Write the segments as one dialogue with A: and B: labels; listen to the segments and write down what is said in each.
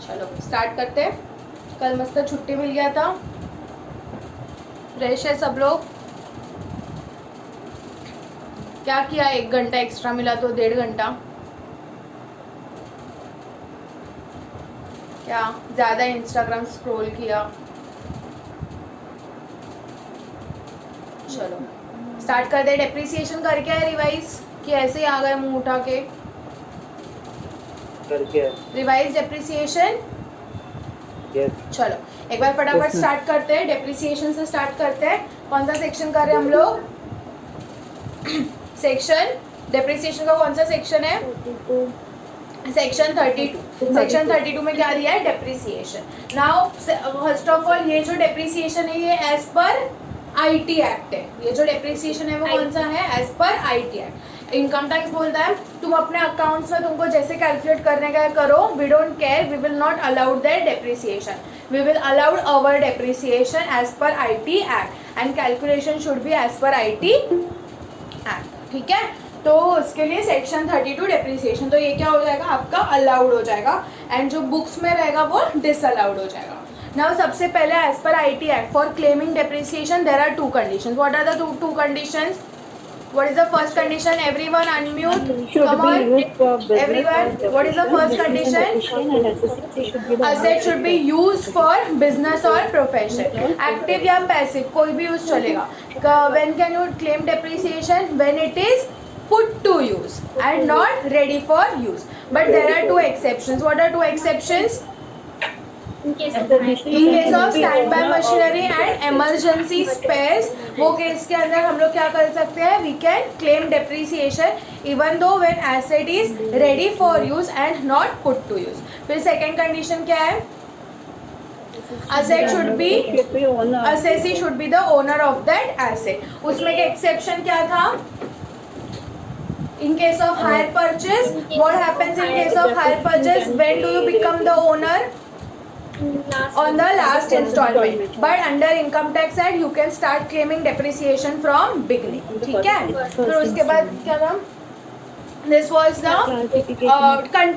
A: चलो स्टार्ट करते हैं। कल मस्त छुट्टी मिल गया था, फ्रेश है सब लोग। क्या किया, 1 घंटा एक्स्ट्रा मिला तो 1.5 घंटा। क्या ज़्यादा इंस्टाग्राम स्क्रॉल किया। चलो स्टार्ट कर दे। डेप्रिसिएशन करके है रिवाइज कि ऐसे ही आ गए मुंह उठा के?
B: करके
A: रिवाइज डेप्रिसिएशन। चलो एक बार फटाफट स्टार्ट करते हैं। डेप्रिसिएशन से स्टार्ट करते हैं। कौन सा सेक्शन कर रहे हैं हम लोग? सेक्शन डेप्रिसिएशन का कौन सा सेक्शन है? सेक्शन 32। सेक्शन 32 में क्या दिया है? Depreciation. Now first of all ये जो डेप्रिसिएशन है ये एज पर आईटी एक्ट है। ये जो डेप्रिसिएशन है वो कौन सा है? As per IT act. Income tax बोलता है तुम अपने अकाउंट्स में तुमको जैसे कैलकुलेट करने का करो, we don't care, we will not allowed that depreciation, we will allowed our depreciation as per IT act and calculation should be as per IT act. ठीक है, तो उसके लिए सेक्शन 32 डेप्रिसिएशन, तो ये क्या हो जाएगा आपका? अलाउड हो जाएगा एंड जो बुक्स में रहेगा वो डिसअलाउड हो जाएगा। नाउ सबसे पहले as per IT act for claiming depreciation there are 2 conditions. What are the two conditions? What is the first condition? Everyone unmute. Come on. Everyone. What is the first condition? Asset should be used for business or profession. Active या passive कोई भी use चलेगा. When can you claim depreciation? When it is put to use and not ready for use. But there are 2 exceptions. What are 2 exceptions? In case of standby machinery and emergency spares, वो case के अंदर हम लोग क्या कर सकते हैं? We can claim depreciation even though when asset is ready for use and not put to use. फिर second condition क्या है? Asset should be, assessee should be the owner of that asset. उसमें के exception क्या था? In case of hire purchase, what happens in case of hire purchase? When do you become the owner? On the last installment. But under income tax act you can start claiming depreciation from beginning. ठीक है, फिर उसके बाद क्या था? This was the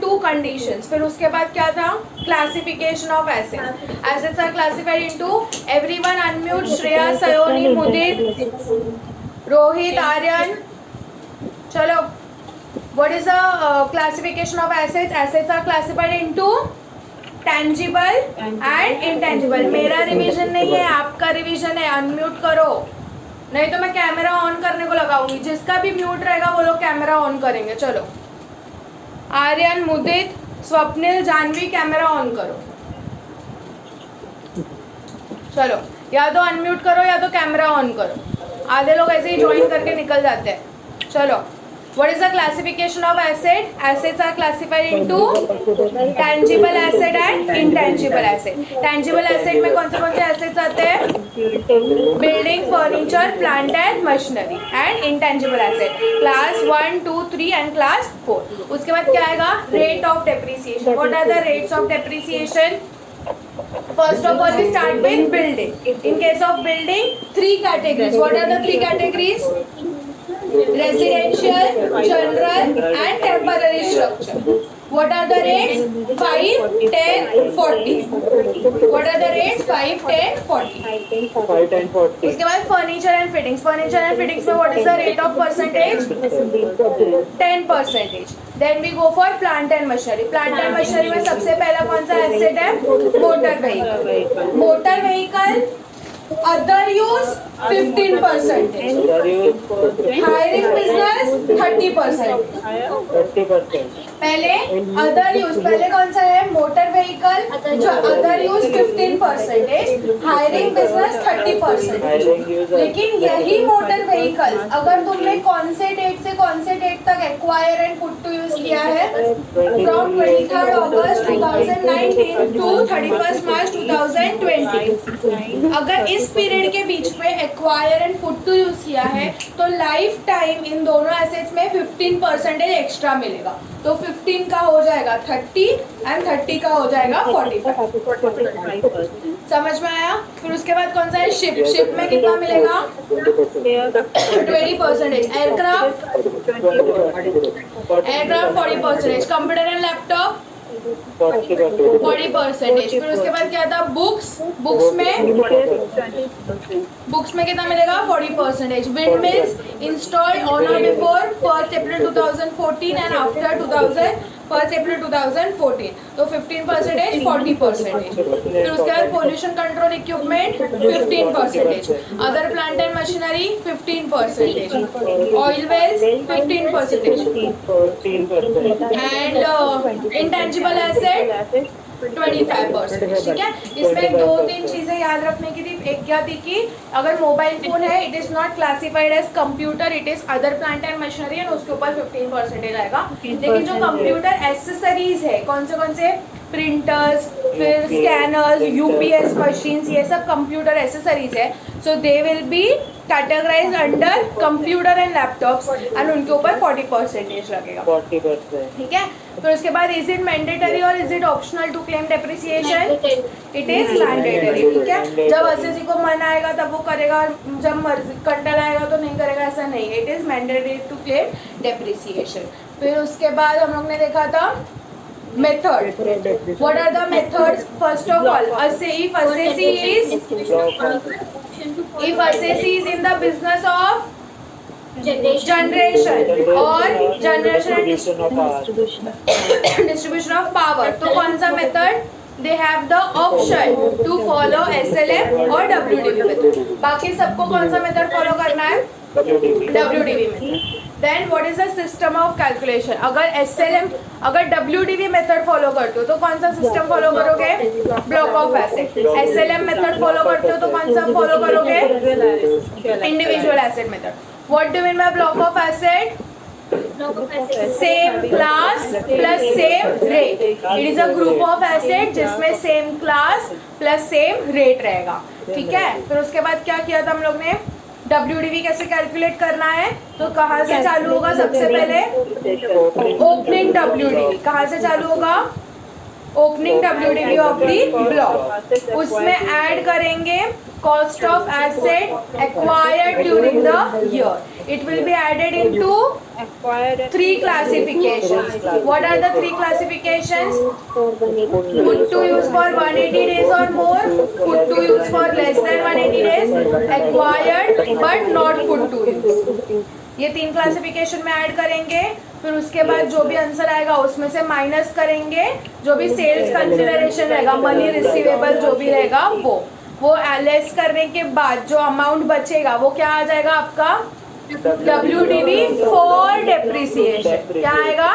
A: 2 conditions. फिर उसके बाद क्या था? Classification of assets. Assets are classified into, everyone unmute. Shreya, Sayoni, मुदित, रोहित, आर्यन. चलो, what is the classification of assets? Assets are classified into tangible and intangible. मेरा रिवीजन नहीं है, आपका रिवीजन है। अनम्यूट करो, नहीं तो मैं कैमरा ऑन करने को लगाऊंगी। जिसका भी म्यूट रहेगा वो लोग कैमरा ऑन करेंगे। चलो आर्यन, मुदित, स्वप्निल, जानवी, कैमरा ऑन करो। चलो या तो अनम्यूट करो या तो कैमरा ऑन करो। आधे लोग ऐसे ही ज्वाइन करके निकल जाते हैं। चलो, what is the classification of asset? Assets are classified into tangible asset and intangible asset. Tangible asset में कौन से assets आते हैं? Building, furniture, plant and machinery. And intangible asset class 1, 2, 3 and class 4. उसके बाद क्या आएगा? Rate of depreciation. What are the rates of depreciation? First of all we start with building. In case of building, 3 categories. What are the 3 categories? Residential, general and temporary structure. What are the rates? 5, 10, 40. What are the rates? 5, 10, 40.
B: 5, 10, 40.
A: उसके बाद furniture and fittings. Furniture and fittings में what is the rate of percentage? 10%. Then we go for plant and machinery. Plant and machinery में सबसे पहला कौन सा asset है? Motor vehicle. Motor vehicle other use 15%. Hiring business 30%. पहले other use, पहले कौन सा है? मोटर व्हीकल, जो अदर यूज 15%, हायरिंग बिजनेस 30%। लेकिन यही मोटर व्हीकल अगर तुमने कौन से डेट से कौन से डेट तक acquire and put to use किया है? फ्रॉम 23 अगस्त 2019 टू 31 मार्च 2020, अगर इस पीरियड के बीच में acquire and put to use किया है तो लाइफ टाइम इन दोनों एसेट्स में 15% एक्स्ट्रा मिलेगा। तो 15 का हो जाएगा 30 एंड 30 का हो जाएगा 45। समझ में आया? फिर उसके बाद कौन सा है? शिप। शिप में कितना मिलेगा? 20%। एयरक्राफ्ट 40%। Computer and laptop 40%। फिर उसके बाद क्या था, बुक्स में कितना मिलेगा, 40%। Wind mills installed on or before 1 April 2014 and after 1 April 2014, तो 15%, 40%। फिर उसके बाद pollution control equipment 15%, other plant and machinery 15%, oil wells 15%, and intangible asset 25%। ठीक है, इसमें 2-3 चीजें याद रखने की थी। एक क्या थी कि अगर मोबाइल फोन है, it is not classified as computer, it is other plant and machinery, and उसके ऊपर 15% आएगा। लेकिन जो कंप्यूटर एसेसरीज है, कौन से प्रिंटर्स, फिर स्कैनर्स, यूपीएस मशीन्स, ये सब कंप्यूटर एसेसरीज है, so they will be categorise under computer and laptops, and उनके ऊपर 40% लगेगा।
B: 40%।
A: ठीक है, फिर उसके बाद is it mandatory or is it optional to claim depreciation? It is mandatory. ठीक है, जब एसएससी को मन आएगा तब वो करेगा, जब मर्जी कंटल आएगा तो नहीं करेगा, ऐसा नहीं है। It is mandatory to claim depreciation. फिर उसके बाद हम लोग ने देखा था method. What are the methods? First of all, if assessee is in the business of generation or generation and distribution of power, तो कौन सा method? They have the option to follow SLM और WDV मेथड। बाकी सबको कौन सा method follow करना है? WDV method. Then what is the system of calculation? अगर WDV मेथड फॉलो करते हो तो कौन सा सिस्टम फॉलो करोगे? Block of asset. SLM method follow करते हो तो कौन सा फॉलो करोगे? Individual asset method. What do you mean by block of asset? Same class plus same rate. It is a group of asset जिसमें same class plus same rate रहेगा। ठीक है, फिर उसके बाद क्या किया था हम लोग ने? WDV कैसे कैलकुलेट करना है, तो कहाँ से चालू होगा? सबसे पहले ओपनिंग WDV। कहाँ से चालू होगा? Opening WDV of the block. उसमें ऐड करेंगे cost of asset acquired during the year. It will be added into 3 classifications. What are the 3 classifications? Put to use for 180 days or more, put to use for less than 180 days, acquired but not put to use. ये 3 classification में add करेंगे। फिर उसके बाद जो भी answer आएगा उसमें से माइनस करेंगे, जो भी सेल्स कंसिडरेशन रहेगा, मनी रिसीवेबल जो भी रहेगा वो लेस करने के बाद जो अमाउंट बचेगा वो क्या आ जाएगा आपका? WDV for depreciation. क्या आएगा?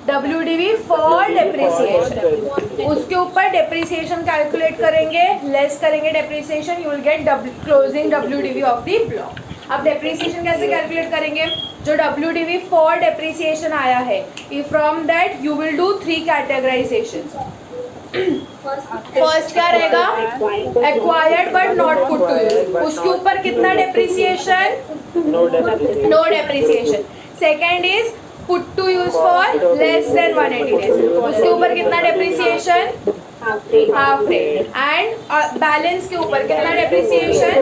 A: WDV for depreciation. उसके ऊपर डेप्रिसिएशन कैलकुलेट करेंगे, लेस करेंगे depreciation, you will get closing WDV of the block. अब डेप्रिसिएशन कैसे कैलकुलेट करेंगे? जो WDV फॉर डेप्रिसिएशन आया है, from that you will do 3 categorisations. First क्या रहेगा? Acquired but not put to use. उसके ऊपर कितना depreciation? No depreciation. Second is put to use for less than 180 days. उसके ऊपर कितना depreciation? Half rate. And balance के ऊपर कितना depreciation?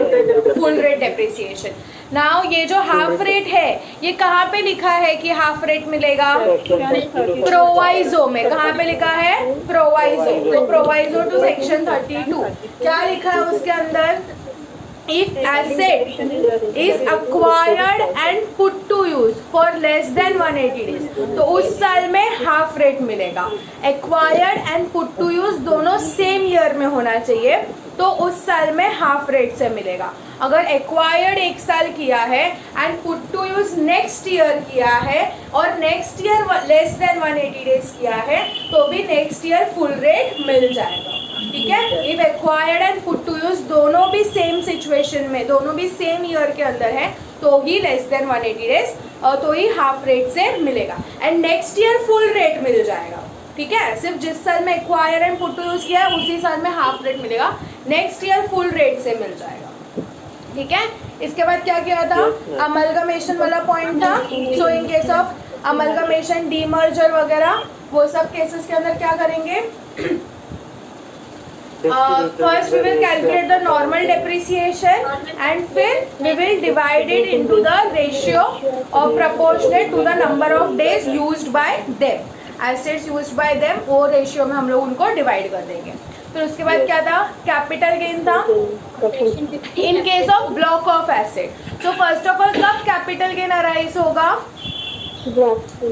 A: Full rate depreciation. Now ये जो हाफ रेट है, ये कहाँ पे लिखा है कि हाफ रेट मिलेगा? प्रोवाइजो में। कहाँ पे लिखा है? प्रोवाइजो। तो प्रोवाइजो टू सेक्शन 32 क्या लिखा है उसके अंदर? If asset is acquired and put to use for less than 180 days, तो उस साल में हाफ रेट मिलेगा। Acquired and put to use दोनों सेम ईयर में होना चाहिए, तो उस साल में हाफ रेट से मिलेगा। अगर एक्वायर्ड 1 साल किया है and put to use next year किया है और next year less than 180 days किया है, तो भी नेक्स्ट ईयर फुल रेट मिल जाएगा। ठीक है, if acquired and put to use दोनों भी सेम सिचुएशन में, दोनों भी सेम ईयर के अंदर है, तो ही लेस देन 180 डेज तो ही हाफ रेट से मिलेगा, and next year full rate मिल जाएगा। ठीक है, सिर्फ जिस साल में acquire and put to use किया है उसी साल में हाफ रेट मिलेगा, नेक्स्ट ईयर फुल रेट से मिल जाएगा। ठीक है, इसके बाद क्या किया था? अमलगमेशन वाला पॉइंट था। So in case of amalgamation, demerger वगैरह, वो सब केसेस के अंदर क्या करेंगे? First we will calculate the normal depreciation and फिर we will divide it into the ratio of proportionate to the number of days used by them. Assets used by them वो ratio में हम लोग उनको डिवाइड कर देंगे। फिर उसके बाद क्या था, कैपिटल गेन था इन case of block of asset. So first of all कब कैपिटल गेन अराइज होगा,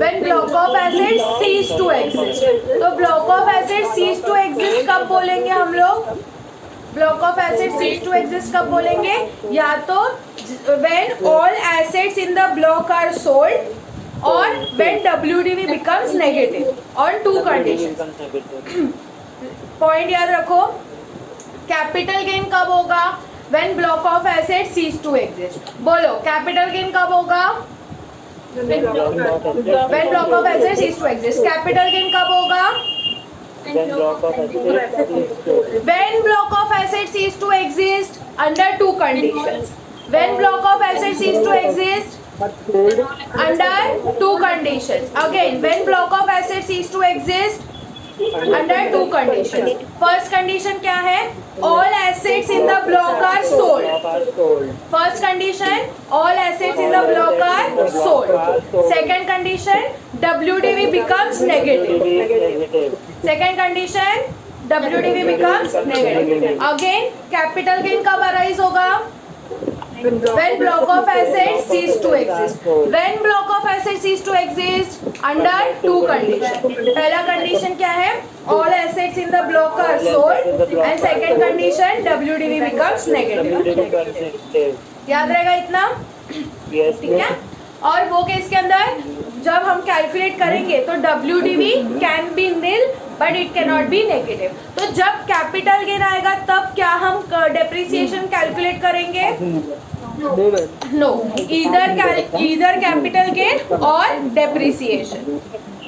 A: when block of assets cease to exist। तो block of assets cease to exist कब बोलेंगे हम लोग, block of assets cease to exist कब बोलेंगे, या तो when all assets in the block are sold or when WDV becomes negative on two conditions। Point याद रखो, कैपिटल गेन कब होगा, when block of assets cease to exist। बोलो capital gain कब होगा, when block of assets cease to exist। Capital gain कब होगा, when block of assets cease to exist under two conditions। when block of assets cease to exist under two conditions। again when block of assets cease to exist under two conditions। first condition क्या है, all assets in the block are sold। first condition, all assets in the block are sold। second condition, WDV becomes negative। second condition, WDV becomes negative। again capital gain कब arise होगा, when block of assets cease to exist। when block of assets cease to exist under two conditions। पहला condition क्या है, all assets in the block are sold and second condition WDV becomes negative। याद रहेगा इतना, ठीक है। और वो केस के अंदर जब हम कैलकुलेट करेंगे तो WDV can be nil but it can not be negative. तो जब कैपिटल गेन आएगा तब क्या हम डेप्रिसिएशन कैलकुलेट करेंगे, नो, इधर कैपिटल गेन और डेप्रिसिएशन।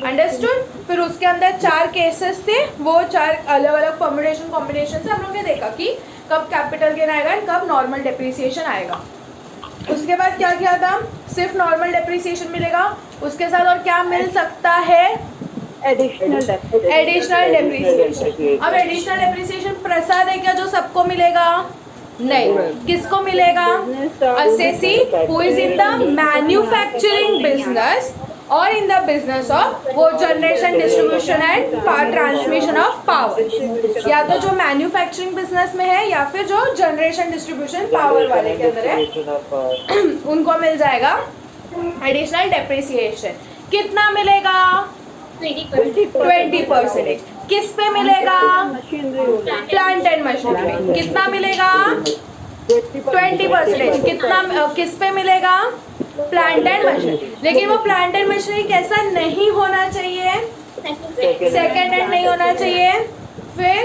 A: अंडरस्टूड। फिर उसके अंदर 4 केसेस थे, वो 4 अलग अलग परम्यूटेशन कॉम्बिनेशन से हम लोग ने देखा कि कब कैपिटल गेन आएगा और कब नॉर्मल डेप्रिसिएशन आएगा। उसके बाद क्या किया था, सिर्फ नॉर्मल डेप्रिसिएशन मिलेगा, उसके साथ और क्या मिल सकता है, एडिशनल डेप्रिसिएशन। अब एडिशनल डेप्रिसिएशन प्रसाद है क्या जो सबको मिलेगा, नहीं, किसको मिलेगा, assessee who is in the manufacturing business और इन द बिजनेस ऑफ वो generation distribution and transmission of power. या तो जो मैन्युफैक्चरिंग बिजनेस में है या फिर जो जनरेशन डिस्ट्रीब्यूशन पावर वाले के अंदर है उनको मिल जाएगा एडिशनल डेप्रिसिएशन। कितना मिलेगा, 20%। किस पे मिलेगा, प्लांट एंड मशीनरी पे। कितना मिलेगा, 20%। कितना किस पे मिलेगा, प्लांट एंड मशीनरी। लेकिन वो प्लांट एंड मशीनरी कैसा नहीं होना चाहिए, सेकेंड हैंड नहीं होना चाहिए। फिर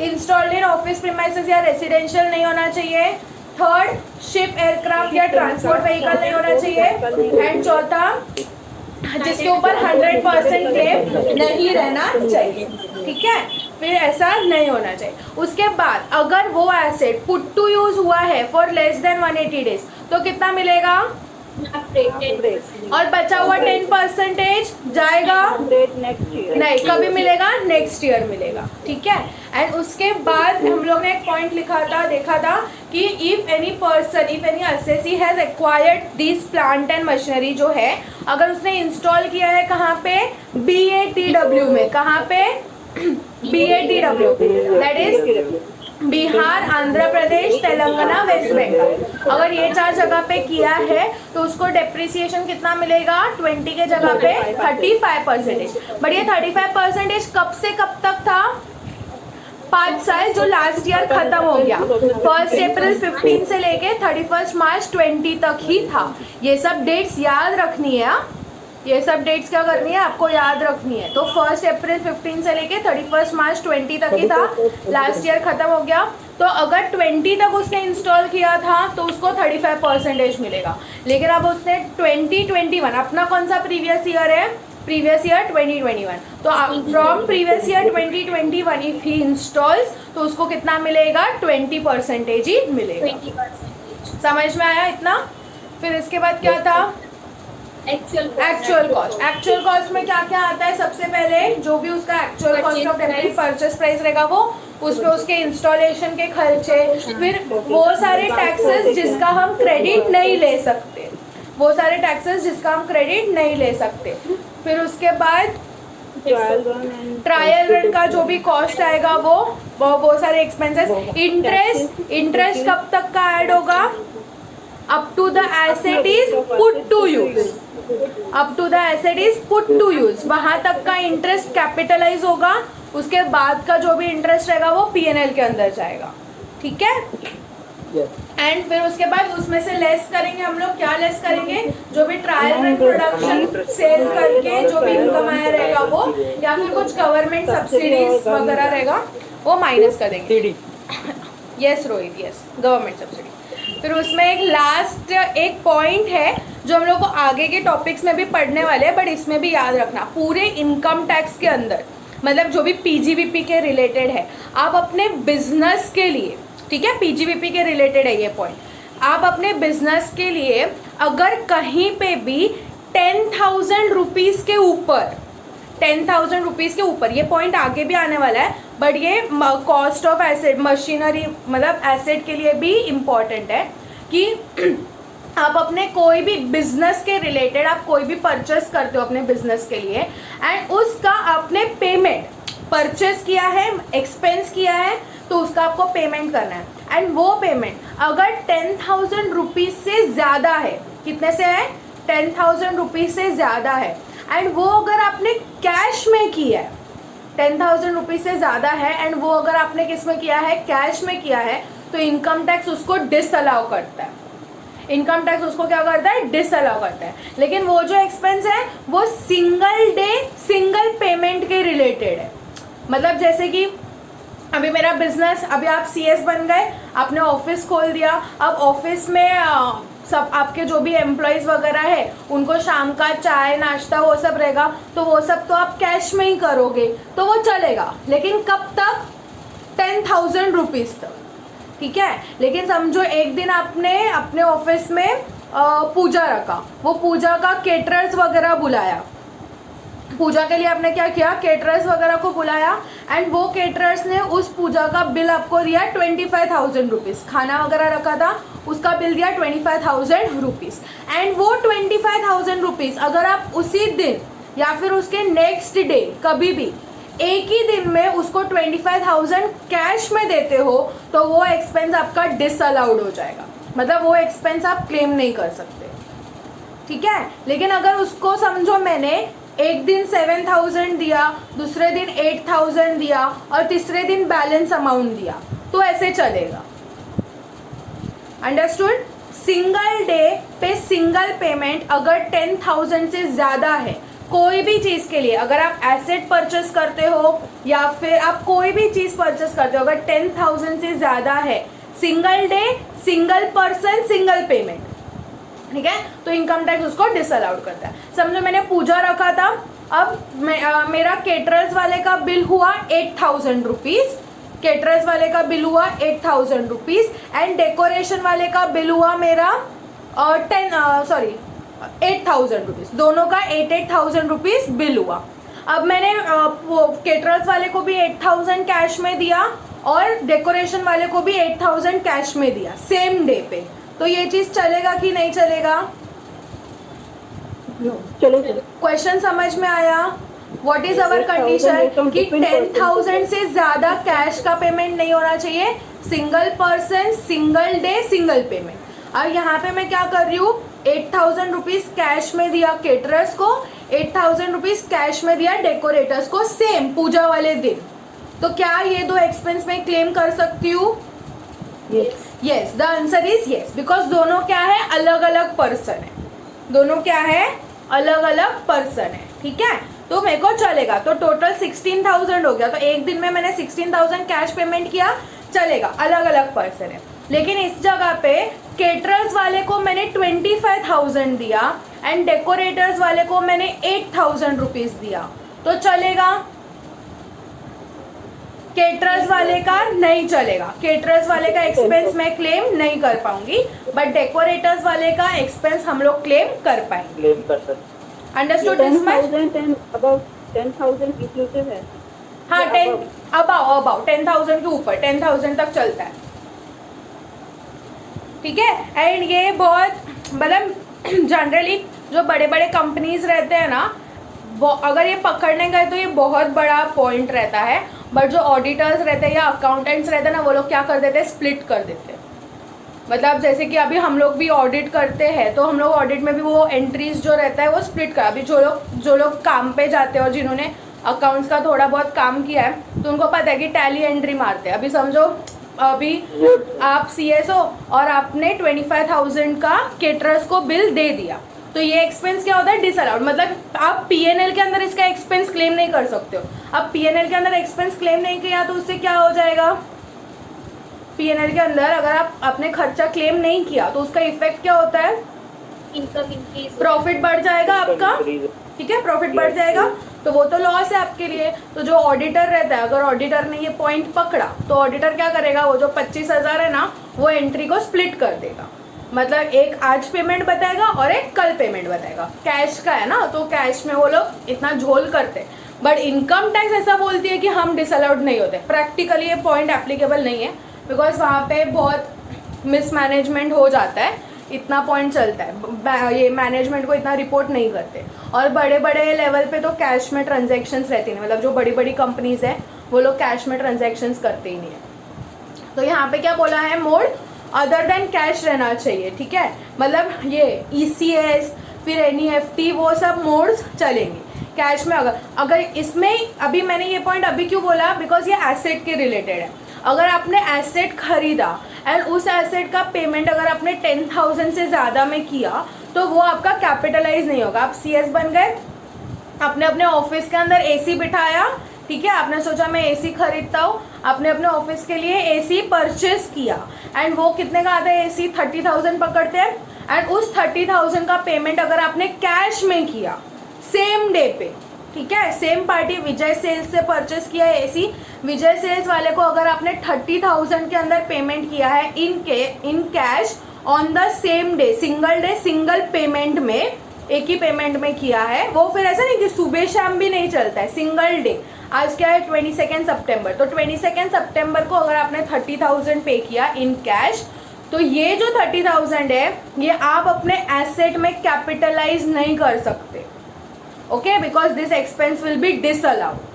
A: इंस्टॉल्ड इन ऑफिस प्रीमाइसेस या रेसिडेंशियल नहीं होना चाहिए। थर्ड, शिप, एयरक्राफ्ट या ट्रांसपोर्ट व्हीकल नहीं होना चाहिए। एंड चौथा, जिसके ऊपर 100% क्लेम नहीं रहना चाहिए। ठीक है, फिर ऐसा नहीं होना चाहिए। उसके बाद अगर वो एसेट पुट टू यूज हुआ है फॉर लेस देन 180 डेज तो कितना मिलेगा, और बचा हुआ 10% जाएगा नहीं, कभी मिलेगा, नेक्स्ट ईयर मिलेगा। ठीक है। एंड उसके बाद हम लोग ने एक पॉइंट लिखा था, देखा था कि if any person, if any assessee has acquired this plant and machinery जो है, अगर उसने इंस्टॉल किया है कहाँ पे, BATW में। कहाँ पे, BATW, that is Bihar, Andhra Pradesh, Telangana, West Bengal. अगर ये 4 जगह पे किया है तो उसको डेप्रिसिएशन कितना मिलेगा, 20 के जगह पे 35%। बट ये 35% कब से कब तक था, 5 साल, जो लास्ट ईयर खत्म हो गया। 1 अप्रैल 15 से लेके 31 मार्च 20 तक ही था। ये सब डेट्स याद रखनी है, ये सब डेट्स क्या करनी है, आपको याद रखनी है। तो 1 अप्रैल 15 से लेके 31 मार्च 20 तक ही था, लास्ट ईयर खत्म हो गया। तो अगर 20 तक उसने इंस्टॉल किया था तो उसको 35% मिलेगा। लेकिन अब उसने 2021, अपना कौन सा प्रीवियस ईयर है, प्रीवियस ईयर 2021, तो from previous year 2021 if he installs तो उसको कितना मिलेगा, 20% ही मिलेगा। समझ में आया इतना। फिर इसके बाद क्या था, एक्चुअल कॉस्ट में क्या क्या आता है? सबसे पहले जो भी उसका actual cost of temporary purchase price रहेगा वो, उसमें उसके इंस्टॉलेशन के खर्चे, फिर वो सारे टैक्सेस जिसका हम क्रेडिट नहीं ले सकते, वो सारे टैक्सेस जिसका हम क्रेडिट नहीं ले सकते, फिर उसके बाद ट्रायल रन का जो भी कॉस्ट आएगा वो सारे एक्सपेंसेस, इंटरेस्ट कब तक का ऐड होगा? Up to the asset is put to use, up to the asset is put to use, वहां तक का इंटरेस्ट कैपिटलाइज होगा, उसके बाद का जो भी इंटरेस्ट रहेगा वो पीएनएल के अंदर जाएगा, ठीक है। एंड फिर उसके बाद उसमें से लेस करेंगे हम लोग, क्या लेस करेंगे? जो भी ट्रायल रन प्रोडक्शन सेल करके जो भी इनकम आया रहेगा वो, या फिर कुछ गवर्नमेंट सब्सिडीज वगैरह रहेगा वो माइनस कर देंगे। Yes Rohit, yes government subsidy. फिर उसमें एक लास्ट एक पॉइंट है जो हम लोग को आगे के टॉपिक्स में भी पढ़ने वाले हैं, बट इसमें भी याद रखना, पूरे इनकम टैक्स के अंदर मतलब जो भी पीजीवीपी के रिलेटेड है, आप अपने बिजनेस के लिए, ठीक है, पीजीवीपी के रिलेटेड है ये पॉइंट, आप अपने बिजनेस के लिए अगर कहीं पे भी 10,000 रुपीज़ के ऊपर, 10,000 रुपीज़ के ऊपर, ये पॉइंट आगे भी आने वाला है, बट ये कॉस्ट ऑफ एसेट, मशीनरी मतलब एसेट के लिए भी इम्पॉर्टेंट है कि आप अपने कोई भी बिजनेस के रिलेटेड आप कोई भी परचेस करते हो अपने बिजनेस के लिए, एंड उसका आपने पेमेंट, परचेस किया है, एक्सपेंस किया है, तो उसका आपको पेमेंट करना है, एंड वो पेमेंट अगर 10,000 रुपीज़ से ज़्यादा है, कितने से है? 10,000 रुपीज़ से ज़्यादा है, एंड वो अगर आपने कैश में किया है, 10,000 रुपीज़ से ज़्यादा है, एंड वो अगर आपने किस में किया है? कैश में किया है, तो इनकम टैक्स उसको डिसअलाउ करता है, इनकम टैक्स उसको क्या करता है? डिसअलाउ करता है। लेकिन वो जो एक्सपेंस है वो सिंगल डे सिंगल पेमेंट के रिलेटेड है, मतलब जैसे कि अभी मेरा बिजनेस, अभी आप सीएस बन गए, आपने ऑफिस खोल दिया, अब ऑफिस में सब आपके जो भी एम्प्लॉयज़ वगैरह है उनको शाम का चाय नाश्ता वो सब रहेगा, तो वो सब तो आप कैश में ही करोगे, तो वो चलेगा, लेकिन कब तक? 10,000 रुपीज़ तक, ठीक है। लेकिन समझो एक दिन आपने अपने ऑफिस में पूजा रखा, वो पूजा का केटरर्स वगैरह बुलाया, पूजा के लिए आपने क्या किया? केटरर्स वगैरह को बुलाया, एंड वो केटरर्स ने उस पूजा का बिल आपको दिया 25,000 रुपीज़, खाना वगैरह रखा था उसका बिल दिया 25,000 रुपीज़, एंड वो 25,000 रुपीज़ अगर आप उसी दिन या फिर उसके नेक्स्ट डे कभी भी एक ही दिन में उसको 25,000 कैश में देते हो, तो वो एक्सपेंस आपका डिसअलाउड हो जाएगा, मतलब वो एक्सपेंस आप क्लेम नहीं कर सकते, ठीक है। लेकिन अगर उसको समझो मैंने एक दिन 7,000 दिया, दूसरे दिन 8,000 दिया और तीसरे दिन बैलेंस अमाउंट दिया, तो ऐसे चलेगा, अंडरस्टूड। सिंगल डे पे सिंगल पेमेंट अगर 10,000 से ज़्यादा है कोई भी चीज़ के लिए, अगर आप एसेट परचेस करते हो या फिर आप कोई भी चीज़ परचेस करते हो, अगर 10,000 से ज़्यादा है, single day single person single payment, ठीक है, तो इनकम टैक्स उसको डिसअलाउड करता है। समझो मैंने पूजा रखा था, अब मेरा केटरर्स वाले का बिल हुआ 8,000 रुपीज़, केटरर्स वाले का बिल हुआ 8,000 रुपीज़, एंड डेकोरेशन वाले का बिल हुआ मेरा 8,000 रुपीज़, दोनों का 8,000 रुपीज़ बिल हुआ। अब मैंने केटरर्स वाले को भी 8,000 कैश में दिया और डेकोरेशन वाले को भी 8,000 कैश में दिया सेम डे पे, तो ये चीज़ चलेगा कि नहीं चलेगा?
B: चलेगा।
A: क्वेश्चन समझ में आया? व्हाट इज अवर कंडीशन कि 10,000 से ज़्यादा कैश का पेमेंट नहीं होना चाहिए, single person single day single payment. और यहाँ पे मैं क्या कर रही हूँ? 8,000 रुपीज़ कैश में दिया केटरर्स को, 8,000 रुपीज़ कैश में दिया डेकोरेटर्स को सेम पूजा वाले दिन, तो क्या ये दो एक्सपेंस में क्लेम कर सकती हूँ? Yes, the answer is yes, because दोनों क्या है? अलग अलग पर्सन है, दोनों क्या है? अलग अलग पर्सन है, ठीक है, तो मेरे को चलेगा। तो टोटल 16,000 हो गया, तो एक दिन में मैंने 16,000 कैश पेमेंट किया, चलेगा, अलग अलग पर्सन है। लेकिन इस जगह पे केटरर्स वाले को मैंने 25,000 दिया एंड डेकोरेटर्स वाले को मैंने 8,000 रुपीज़ दिया, तो चलेगा? केटरर्स वाले का नहीं चलेगा, केटरर्स वाले का एक्सपेंस मैं क्लेम नहीं कर पाऊंगी, बट डेकोरेटर्स वाले का एक्सपेंस हम लोग क्लेम कर पाएंगे।
B: क्लेम कर सकते।
A: Understood this much?
C: 10,000 इंक्लूसिव है।
A: हाँ 10 अबाउ 10,000 के ऊपर 10,000 तक चलता है, ठीक है। एंड ये बहुत मतलब जनरली जो बड़े बड़े कंपनीज रहते हैं ना, अगर ये पकड़ने गए तो ये बहुत बड़ा पॉइंट रहता है, बट जो ऑडिटर्स रहते हैं या अकाउंटेंट्स रहते हैं ना, वो लोग क्या कर देते हैं, स्प्लिट कर देते हैं। मतलब जैसे कि अभी हम लोग भी ऑडिट करते हैं, तो हम लोग ऑडिट में भी वो एंट्रीज जो रहता है वो स्प्लिट कर, अभी जो लोग काम पे जाते हैं और जिन्होंने अकाउंट्स का थोड़ा बहुत काम किया है, तो उनको पता है कि टैली एंट्री मारते हैं। अभी समझो अभी आप CSO और आपने 25,000 का केटरर्स को बिल दे दिया, तो ये एक्सपेंस क्या होता है, डिसअलाउड। मतलब आप PNL के अंदर इसका एक्सपेंस क्लेम नहीं कर सकते हो। अब PNL के अंदर एक्सपेंस क्लेम नहीं किया तो उससे क्या हो जाएगा, PNL के अंदर अगर आप अपने खर्चा क्लेम नहीं किया तो उसका इफेक्ट क्या होता है,
C: इनकम इंक्रीज,
A: प्रॉफिट बढ़ जाएगा आपका, ठीक है, प्रॉफिट बढ़ जाएगा, तो वो तो लॉस है आपके लिए। तो जो ऑडिटर रहता है, अगर ऑडिटर ने ये पॉइंट पकड़ा तो ऑडिटर क्या करेगा, वो जो 25,000 है ना, वो एंट्री को स्प्लिट कर देगा। मतलब एक आज पेमेंट बताएगा और एक कल पेमेंट बताएगा। कैश का है ना, तो कैश में वो लोग इतना झोल करते, बट इनकम टैक्स ऐसा बोलती है कि हम डिसअलाउड नहीं होते। प्रैक्टिकली ये पॉइंट एप्लीकेबल नहीं है, बिकॉज वहाँ पे बहुत मिसमैनेजमेंट हो जाता है, इतना पॉइंट चलता है, ये मैनेजमेंट को इतना रिपोर्ट नहीं करते। और बड़े बड़े लेवल पे तो कैश में ट्रांजैक्शंस रहती नहीं, मतलब जो बड़ी बड़ी कंपनीज हैं वो लोग कैश में ट्रांजैक्शंस करते ही नहीं है। तो यहाँ पे क्या बोला है, मोड अदर देन कैश रहना चाहिए, ठीक है। मतलब ये ECS फिर NEFT वो सब मोड्स चलेंगे। कैश में अगर इसमें अभी मैंने ये पॉइंट अभी क्यों बोला, बिकॉज ये एसेट के रिलेटेड है। अगर आपने एसेट खरीदा एंड उस एसेट का पेमेंट अगर आपने 10,000 से ज़्यादा में किया तो वो आपका कैपिटलाइज नहीं होगा। आप CS बन गए, आपने अपने ऑफिस के अंदर AC बिठाया, ठीक है, आपने सोचा मैं AC खरीदता हूँ, आपने अपने ऑफिस के लिए AC परचेज किया एंड वो कितने का आता है, AC 30,000 पकड़ते हैं। एंड उस 30,000 का पेमेंट अगर आपने कैश में किया सेम डे पे, ठीक है, सेम पार्टी विजय सेल्स से परचेस किया है AC, विजय सेल्स वाले को अगर आपने 30,000 के अंदर पेमेंट किया है in cash on the same day, single day single payment में, एक ही पेमेंट में किया है, वो फिर ऐसा नहीं कि सुबह शाम भी नहीं चलता है, सिंगल डे। आज क्या है 22 सितंबर, तो 22 सितंबर को अगर आपने 30,000 पे किया इन कैश, तो ये जो 30,000 है ये आप अपने एसेट में कैपिटलाइज नहीं कर सकते, okay, because this expense will be disallowed.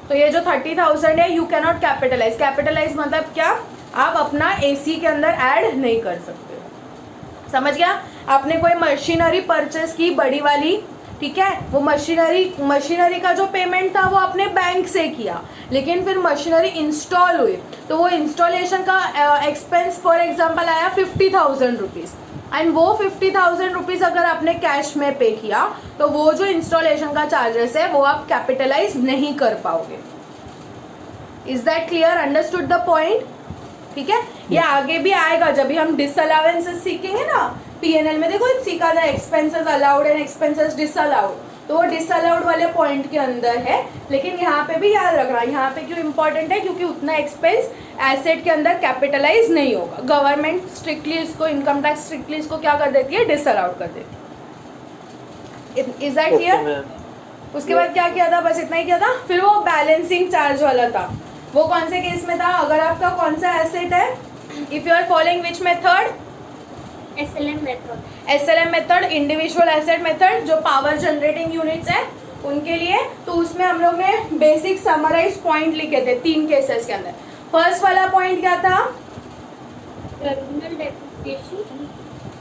A: तो ये जो 30,000 है यू कैनॉट कैपिटलाइज। कैपिटलाइज मतलब क्या, आप अपना AC के अंदर ऐड नहीं कर सकते, समझ गया। आपने कोई मशीनरी परचेस की बड़ी वाली, ठीक है, वो मशीनरी का जो पेमेंट था वो आपने बैंक से किया, लेकिन फिर मशीनरी इंस्टॉल हुई तो वो इंस्टॉलेशन का एक्सपेंस फॉर एग्जांपल आया 50,000 रुपीज़, एंड वो 50,000 रुपीज़ अगर आपने कैश में पे किया तो वो जो इंस्टॉलेशन का चार्जेस है वो आप कैपिटलाइज नहीं कर पाओगे। Is that clear, understood the point, ठीक है। ये आगे भी आएगा जब भी हम डिसअलाउंसेस सीखेंगे ना, PNL में देखो सीखा था expenses allowed and expenses disallowed, तो वो डिसअलाउड वाले पॉइंट के अंदर है, लेकिन यहाँ पे भी याद रखना, यहाँ पे क्यों इंपॉर्टेंट है, क्योंकि उतना एक्सपेंस एसेट के अंदर कैपिटलाइज नहीं होगा। गवर्नमेंट स्ट्रिक्टली इसको, इनकम टैक्स स्ट्रिक्टली इसको क्या कर देती है, डिसअलाउड कर देती है। Is that clear. उसके बाद क्या किया था, बस इतना ही किया था। फिर वो बैलेंसिंग चार्ज वाला था, वो कौन से केस में था, अगर आपका कौन सा एसेट है, if you are following which method, SLM method, individual asset method, जो पावर जनरेटिंग यूनिट्स है उनके लिए। तो उसमें हम लोग ने बेसिक समराइज पॉइंट लिखे थे 3 केसेस के अंदर। फर्स्ट वाला पॉइंट क्या था,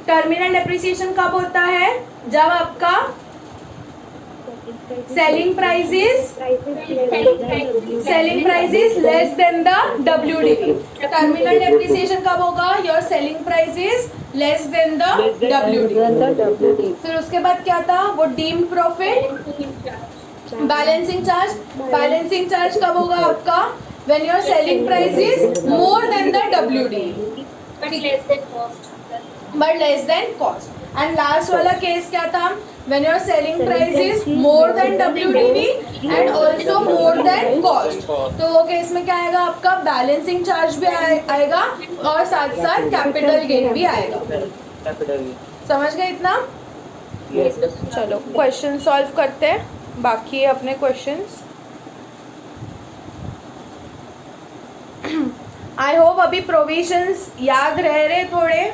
A: टर्मिनल डेप्रिसिएशन कब होता है, जब आपका selling price is less then the WDV। Terminal depreciation कब होगा, your selling price is less then the WDV। फिर उसके बाद क्या था, वो deemed profit, balancing charge. Balancing charge कब होगा आपका, when your selling price is more than the WDV but less than cost. And last वाला केस क्या था, when your selling price is more than WDV and also more than cost. तो वो case में क्या आएगा आपका, बैलेंसिंग चार्ज भी आएगा और साथ साथ कैपिटल गेन भी आएगा। समझ गए इतना? चलो क्वेश्चन सॉल्व करते हैं, बाकी अपने क्वेश्चंस। आई होप अभी प्रोविजंस याद रह रहे थोड़े।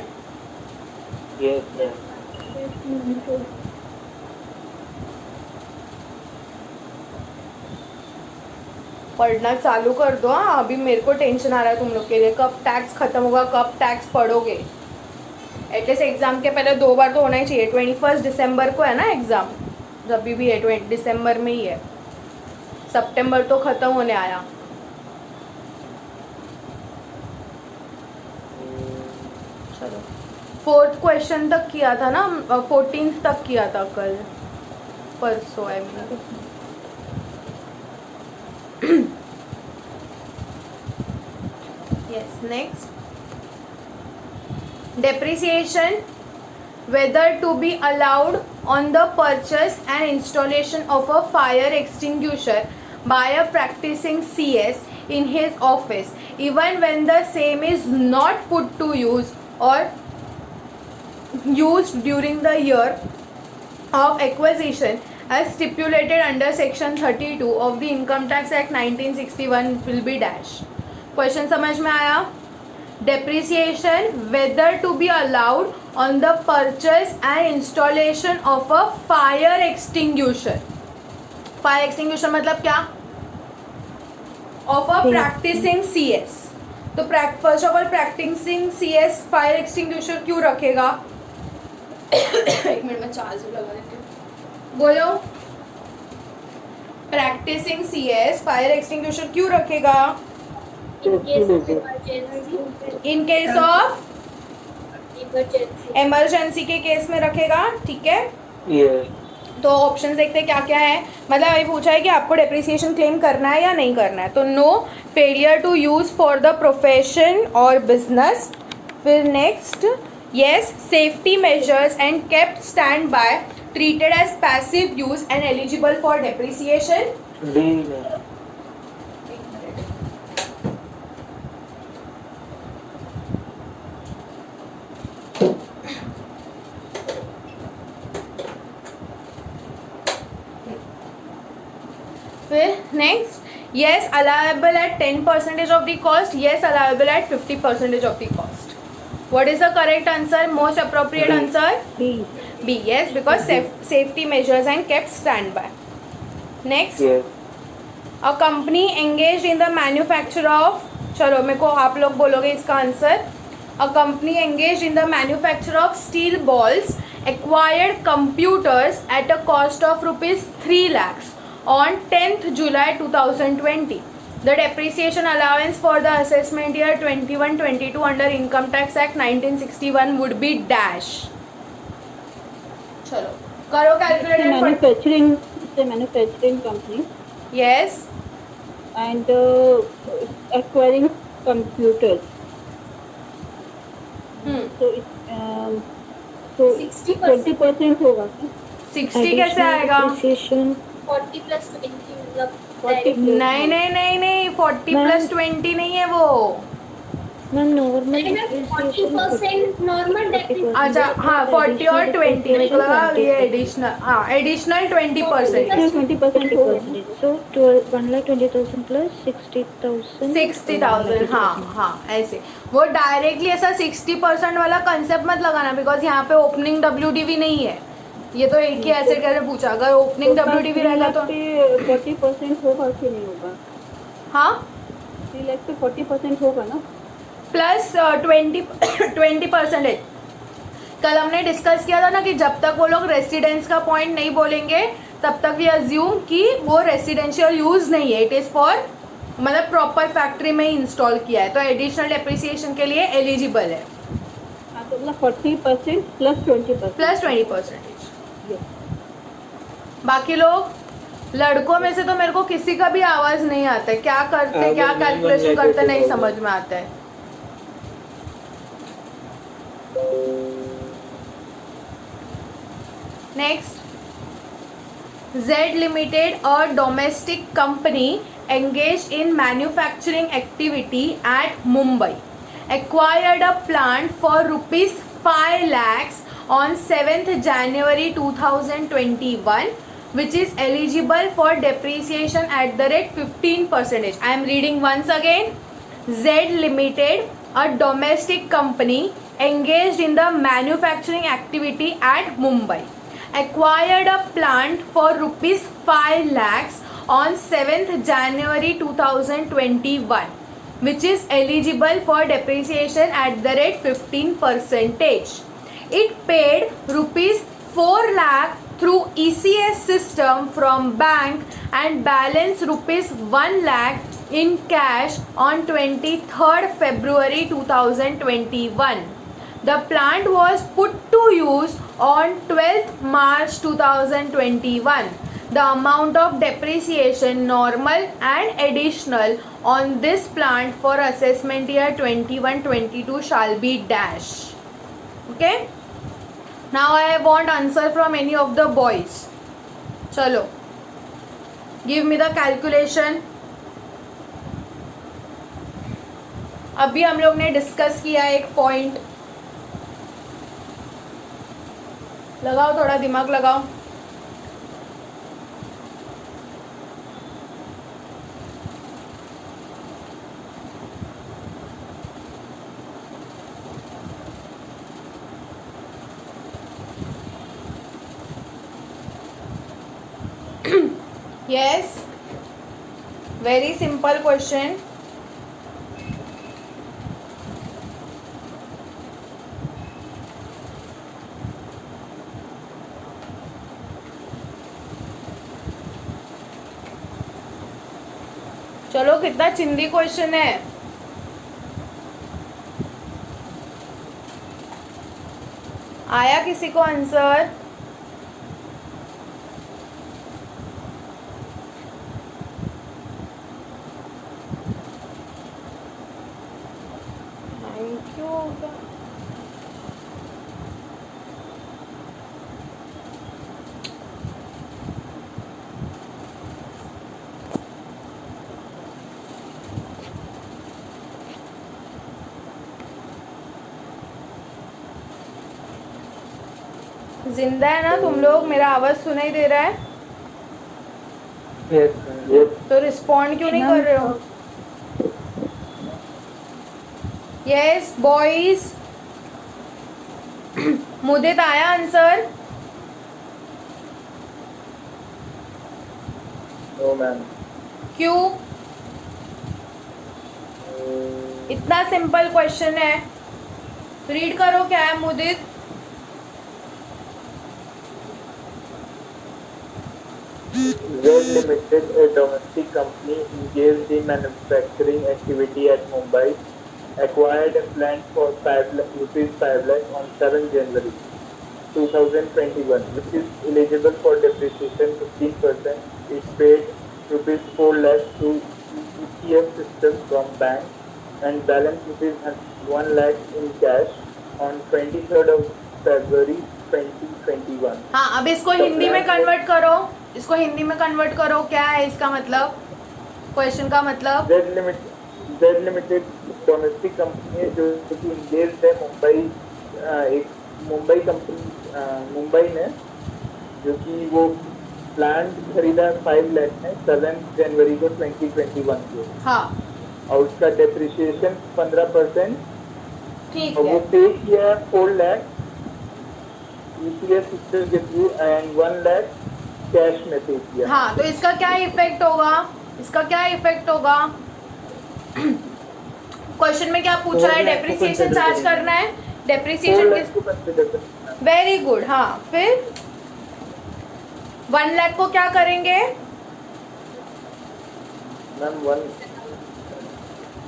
A: पढ़ना चालू कर दो। हाँ, अभी मेरे को टेंशन आ रहा है तुम लोग के लिए, कब टैक्स खत्म होगा, कब टैक्स पढ़ोगे। एटलीस्ट एग्जाम के पहले 2 बार तो होना ही चाहिए। 21 दिसंबर को है ना एग्जाम, जब भी है 20 दिसंबर में ही है, सितंबर तो खत्म होने आया। चलो 4th क्वेश्चन तक किया था ना, 14th तक किया था कल, परसों I mean. Yes, next. Depreciation, whether to be allowed on the purchase and installation of a fire extinguisher by a practicing CS in his office, even when the same is not put to use or used during the year of acquisition as stipulated under section 32 of the Income Tax Act 1961 will be dash. Question समझ में आया? Depreciation whether to be allowed on the purchase and installation of a fire extinguisher. Fire extinguisher मतलब क्या? Of a practising CS. तो first of all practising CS fire extinguisher क्यों रखेगा? एक minute में चार्जर लगा देती हूँ। बोलो, प्रैक्टिसिंग सीएस फायर एक्सटिंग्यूशर क्यों रखेगा?
C: In case of emergency.
A: In case of
C: Emergency.
A: Emergency के केस में रखेगा, ठीक है। तो ऑप्शन देखते हैं क्या क्या है। मतलब अभी पूछा है कि आपको डेप्रिसिएशन क्लेम करना है या नहीं करना है। तो no, failure to use for the profession और बिजनेस। फिर next, yes, safety measures and kept stand by, treated as passive use and eligible for depreciation. फिर next, yes allowable at 10% of the cost, yes allowable at 50% of the cost. What is the correct answer? Most appropriate answer B. Yes, because safety measures and kept standby. Next, a company engaged in the manufacture of, चलो मेरे को आप लोग बोलोगे इसका answer. A company engaged in the manufacture of steel balls acquired computers at a cost of rupees 3 lakhs on 10th July 2020. The depreciation allowance for the assessment year 21-22 under Income Tax Act 1961 would be dash. चलो करो calculator.
C: Manufacturing company
A: Yes.
C: and acquiring computers. So so 20% होगा क्या?
A: 60 कैसे आएगा?
C: 40 plus 20 मतलब
A: 40 नहीं 40 plus 20 नहीं है वो।
B: Ma'am normal
C: 40% normal depreciation.
A: अच्छा हाँ, 40 और 20 मेरे को लगा ये एडिशनल, हाँ एडिशनल 20%।
C: 20% होगा।
B: सो 1,20,000 प्लस 60,000
A: 60,000, हाँ ऐसे। वो डायरेक्टली ऐसा 60% वाला कंसेप्ट मत लगाना, बिकॉज यहाँ पे ओपनिंग WDV नहीं है। ये तो एक ही ऐसे करके पूछा, अगर ओपनिंग WDV रहेगा तो
C: 40% होगा कि नहीं होगा?
A: हाँ
C: 3 लाख पे 40% होगा ना?
A: प्लस 20%। कल हमने डिस्कस किया था ना कि जब तक वो लोग रेसिडेंस का पॉइंट नहीं बोलेंगे तब तक वी अज्यूम कि वो रेसिडेंशियल यूज नहीं है, इट इज फॉर मतलब प्रॉपर फैक्ट्री में ही इंस्टॉल किया है, तो एडिशनल डेप्रिसिएशन के लिए एलिजिबल है।
C: हाँ तो मतलब 40% प्लस 20%।
A: प्लस 20%। बाकी लोग, लड़कों में से तो मेरे को किसी का भी आवाज नहीं आता है, क्या करते क्या कैलकुलेशन करते नहीं समझ में आता है। Next, Z Limited, a domestic company engaged in manufacturing activity at Mumbai, acquired a plant for rupees 5 lakhs on 7th January 2021, which is eligible for depreciation at the rate 15%. I am reading once again. Z Limited, a domestic company engaged in the manufacturing activity at Mumbai, acquired a plant for rupees 5 lakhs on 7th January 2021, which is eligible for depreciation at the rate 15%. It paid rupees 4 lakh through ECS system from bank and balance rupees 1 lakh in cash on 23rd February 2021. The plant was put to use on 12th March 2021. The amount of depreciation, normal and additional, on this plant for assessment year 21-22 shall be dash. Okay? Now I want answer from any of the boys. Chalo. Give me the calculation. अभी हम लोग ने discuss किया एक point. लगाओ, थोड़ा दिमाग लगाओ. Yes, very simple question. चलो, कितना चिंदी क्वेश्चन है. आया किसी को आंसर? Thank you. जिंदा है ना तुम लोग? मेरा आवाज सुनाई दे रहा है? तो रिस्पॉन्ड क्यों नहीं कर रहे हो? Yes boys. मुदित आया आंसर?
D: No ma'am.
A: क्यों? इतना सिंपल क्वेश्चन है. रीड करो, क्या है मुदित?
D: Z Limited, a domestic company engaged in manufacturing activity at Mumbai, acquired a plant for rupees 5 lakh on 7 January 2021, which is eligible for depreciation 15%. It paid rupees 4 lakh through ECS system from bank and balance rupees 1 lakh in cash on 23rd of February 2021.
A: हाँ, अब इसको हिंदी में convert करो. इसको हिंदी में convert करो. क्या है इसका मतलब? क्वेश्चन का मतलब?
D: Z Limited डोमेस्टिक कंपनी है जो कि इंगेज्ड है मुंबई, एक मुंबई कंपनी मुंबई में, जो कि वो प्लांट खरीदा 5 लाख में 7 जनवरी को 2021 को.
A: हाँ,
D: और उसका डेप्रिसिएशन 15%.
A: ठीक
D: और वो
A: है.
D: पे किया 4 लाख ECS सिस्टम के थ्रू एंड 1 लाख कैश में पे किया.
A: हाँ, तो इसका क्या इफेक्ट होगा? इसका क्या इफेक्ट होगा? क्वेश्चन में क्या पूछा है? डेप्रिसिएशन चार्ज करना है. डेप्रिसिएशन किस? Very good. हाँ, फिर 1 लाख को क्या करेंगे?
D: मैम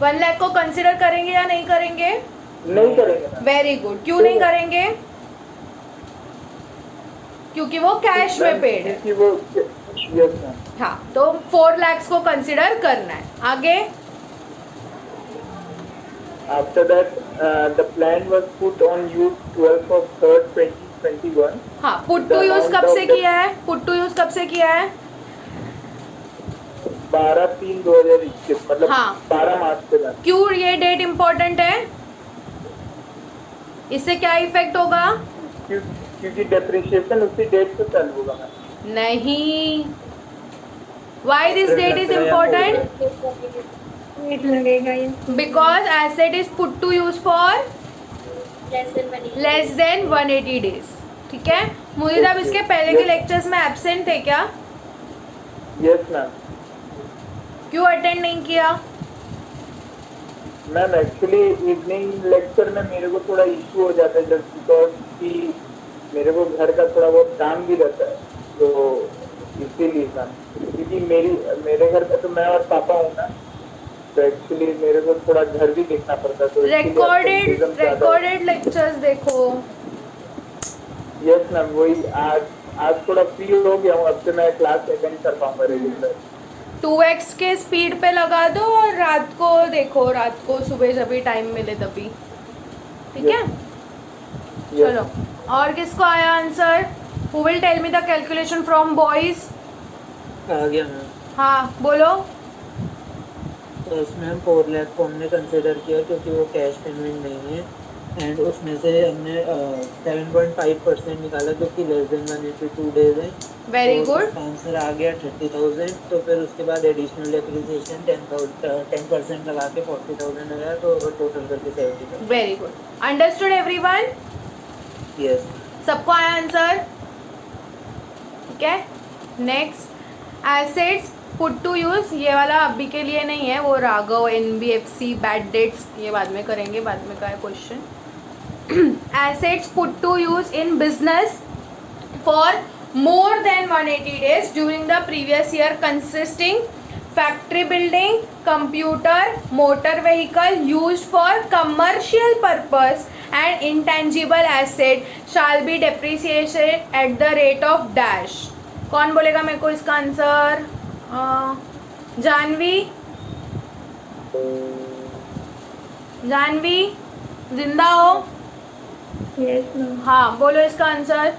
A: 1 लाख को कंसिडर करेंगे या नहीं करेंगे?
D: नहीं करेंगे मैम.
A: Very good. क्यों नहीं करेंगे? क्योंकि वो कैश में पेड है.
D: क्योंकि वो यस मैम.
A: हाँ, तो 4 lakhs को कंसिडर करना है. आगे?
D: After that, the plan was put on use 12th of 3rd 2021.
A: हाँ, पुट टू यूज कब से किया है? पुट टू यूज कब से किया है?
D: 12/3/2021 मतलब
A: हाँ।
D: 12 मार्च से मैम।
A: क्यों ये डेट इम्पोर्टेंट है? इससे क्या इफेक्ट होगा?
D: क्योंकि डेप्रिसिएशन उसी डेट से चालू होगा मैम।
A: नहीं, why this date is important?
B: Wait लगेगा ये
A: because asset is put to use for less than 180 days. ठीक है मुझे, अब इसके पहले के लेक्चर्स में एब्सेंट थे क्या?
D: Yes ma'am.
A: क्यों अटेंड नहीं किया?
D: मैम एक्चुअली इवनिंग लेक्चर में मेरे को थोड़ा इशू हो जाता है जस्ट बिकॉज कि मेरे को घर का थोड़ा बहुत काम भी रहता है, तो इसीलिए मैम। क्योंकि मेरे घर में तो मैं और पापा हूँ ना, तो एक्चुअली मेरे को थोड़ा घर भी देखना पड़ता है, तो
A: रिकॉर्डेड लेक्चर्स देखो.
D: यस मैम, वही आज थोड़ा फ्री हो गया हूँ, अब से मैं क्लास अटेंड कर पाऊंगा रेगुलर.
A: 2x के स्पीड पे लगा दो और रात को देखो, रात को सुबह जब भी टाइम मिले तभी. ठीक है चलो, और किसको आया answer? Who will tell me the calculation from boys?
E: आ गया मैम.
A: हाँ बोलो.
E: तो उसमें हम 4 लाख को हमने कंसिडर किया क्योंकि वो कैश पेमेंट नहीं है, एंड उसमें से हमने 7.5% निकाला जो कि लेस देन 182 डेज है.
A: Very good.
E: आंसर आ गया 30,000. तो फिर उसके बाद एडिशनल डेप्रिसिएशन 10% लगा के 40,000 आया, तो टोटल करके 70,000.
A: Very good. Understood everyone?
E: Yes.
A: सबको आया आंसर? ठीक है next, assets put to use. ये वाला अभी के लिए नहीं है, वो राघव NBFC बैड डेट्स ये बाद में करेंगे, बाद में का है question. Assets put to use in business for more than 180 days during the previous year consisting factory building, computer, motor vehicle used for commercial purpose and intangible asset shall be depreciated at the rate of dash. कौन बोलेगा मेरे को इसका answer? Janvi जिंदा हो?
B: Yes ma'am.
A: हाँ बोलो इसका आंसर.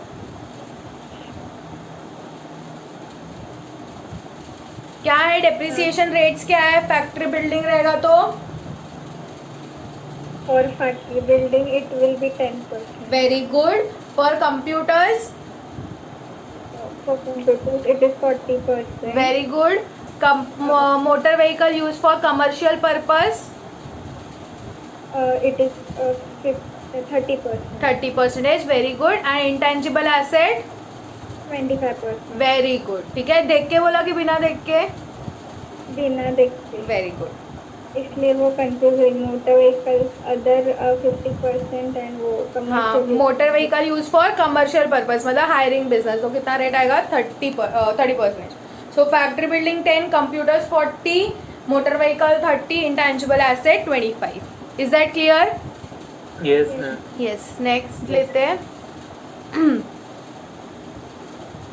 A: क्या है डेप्रिसिएशन रेट्स? क्या है? फैक्ट्री बिल्डिंग रहेगा तो
B: for factory building it will be 10%.
A: Very good. For computers
B: for computers it is 40%.
A: Very good. Motor vehicle use for commercial purpose
B: it is 30%.
A: 30%. Very good. And intangible asset
B: 25%.
A: Very good. ठीक है, देख के बोला कि बिना देख के?
B: बिना देखते.
A: Very good.
B: इसलिए वो कंफ्यूज हुई. मोटर व्हीकल्स अदर 50% एंड वो
A: हाँ,
B: commercial
A: motor vehicle use for commercial purpose मतलब हायरिंग बिजनेस, तो कितना रेट आएगा? 30%. So factory building 10, computers 40, motor vehicle 30, intangible asset 25. Is that clear?
E: Yes ma'am.
A: Yes. Next लेते हैं.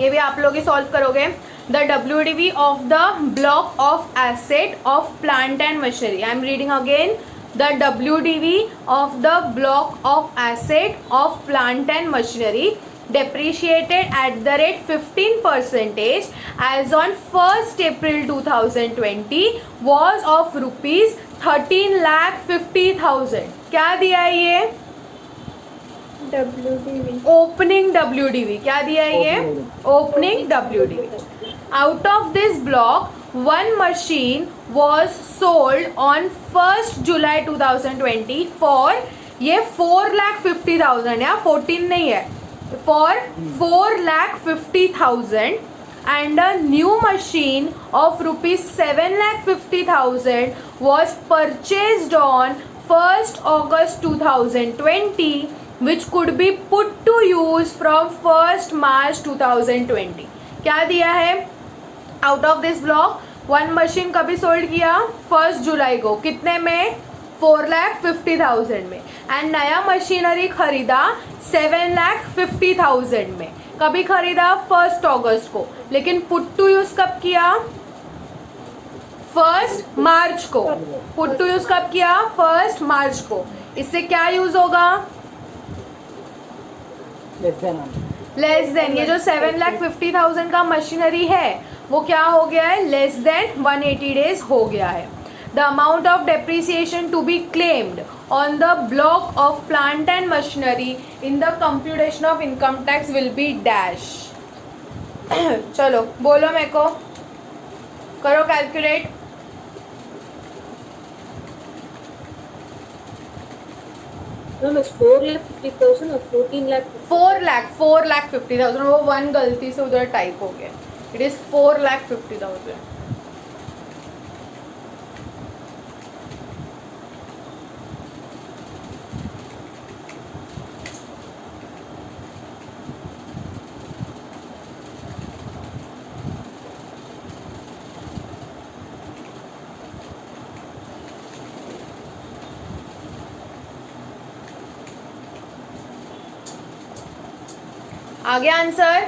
A: ये भी आप लोग ही सॉल्व करोगे. The WDV of the block of asset of plant and machinery. I am reading again. The WDV of the block of asset of plant and machinery depreciated at the rate 15% as on 1st April 2020 was of rupees 13,50,000. क्या दिया है ये?
B: WDV.
A: Opening WDV. क्या दिया है ये? Opening WDV. Out of this block one machine was sold on 1st July 2020 for ये 4,50,000 या 14 नहीं है, for 4,50,000 and a new machine of rupees 7,50,000 was purchased on 1st August 2020 which could be put to use from 1st March 2020. क्या दिया है? Out of this block one machine कभी sold किया? 1 जुलाई को. कितने में? 4,50,000 में. एंड नया मशीनरी खरीदा 7,50,000 में. कभी खरीदा? 1 अगस्त को. लेकिन पुट टू यूज कब किया? 1 मार्च को. पुट टू यूज कब किया? 1 मार्च को. इससे क्या यूज होगा?
C: लेस देन
A: लेस देन, ये जो 7,50,000 का मशीनरी है वो क्या हो गया है, लेस देन 180 डेज हो गया है. The amount of depreciation to be claimed on the block of plant and machinery in the computation of income tax will be dash. चलो बोलो मेरे को, करो कैलकुलेट.
C: मैम 4,50,000 और 14,00,000.
A: 4,50,000, वो वन गलती से उधर टाइप हो गया. It is 4,50,000. आगे आंसर.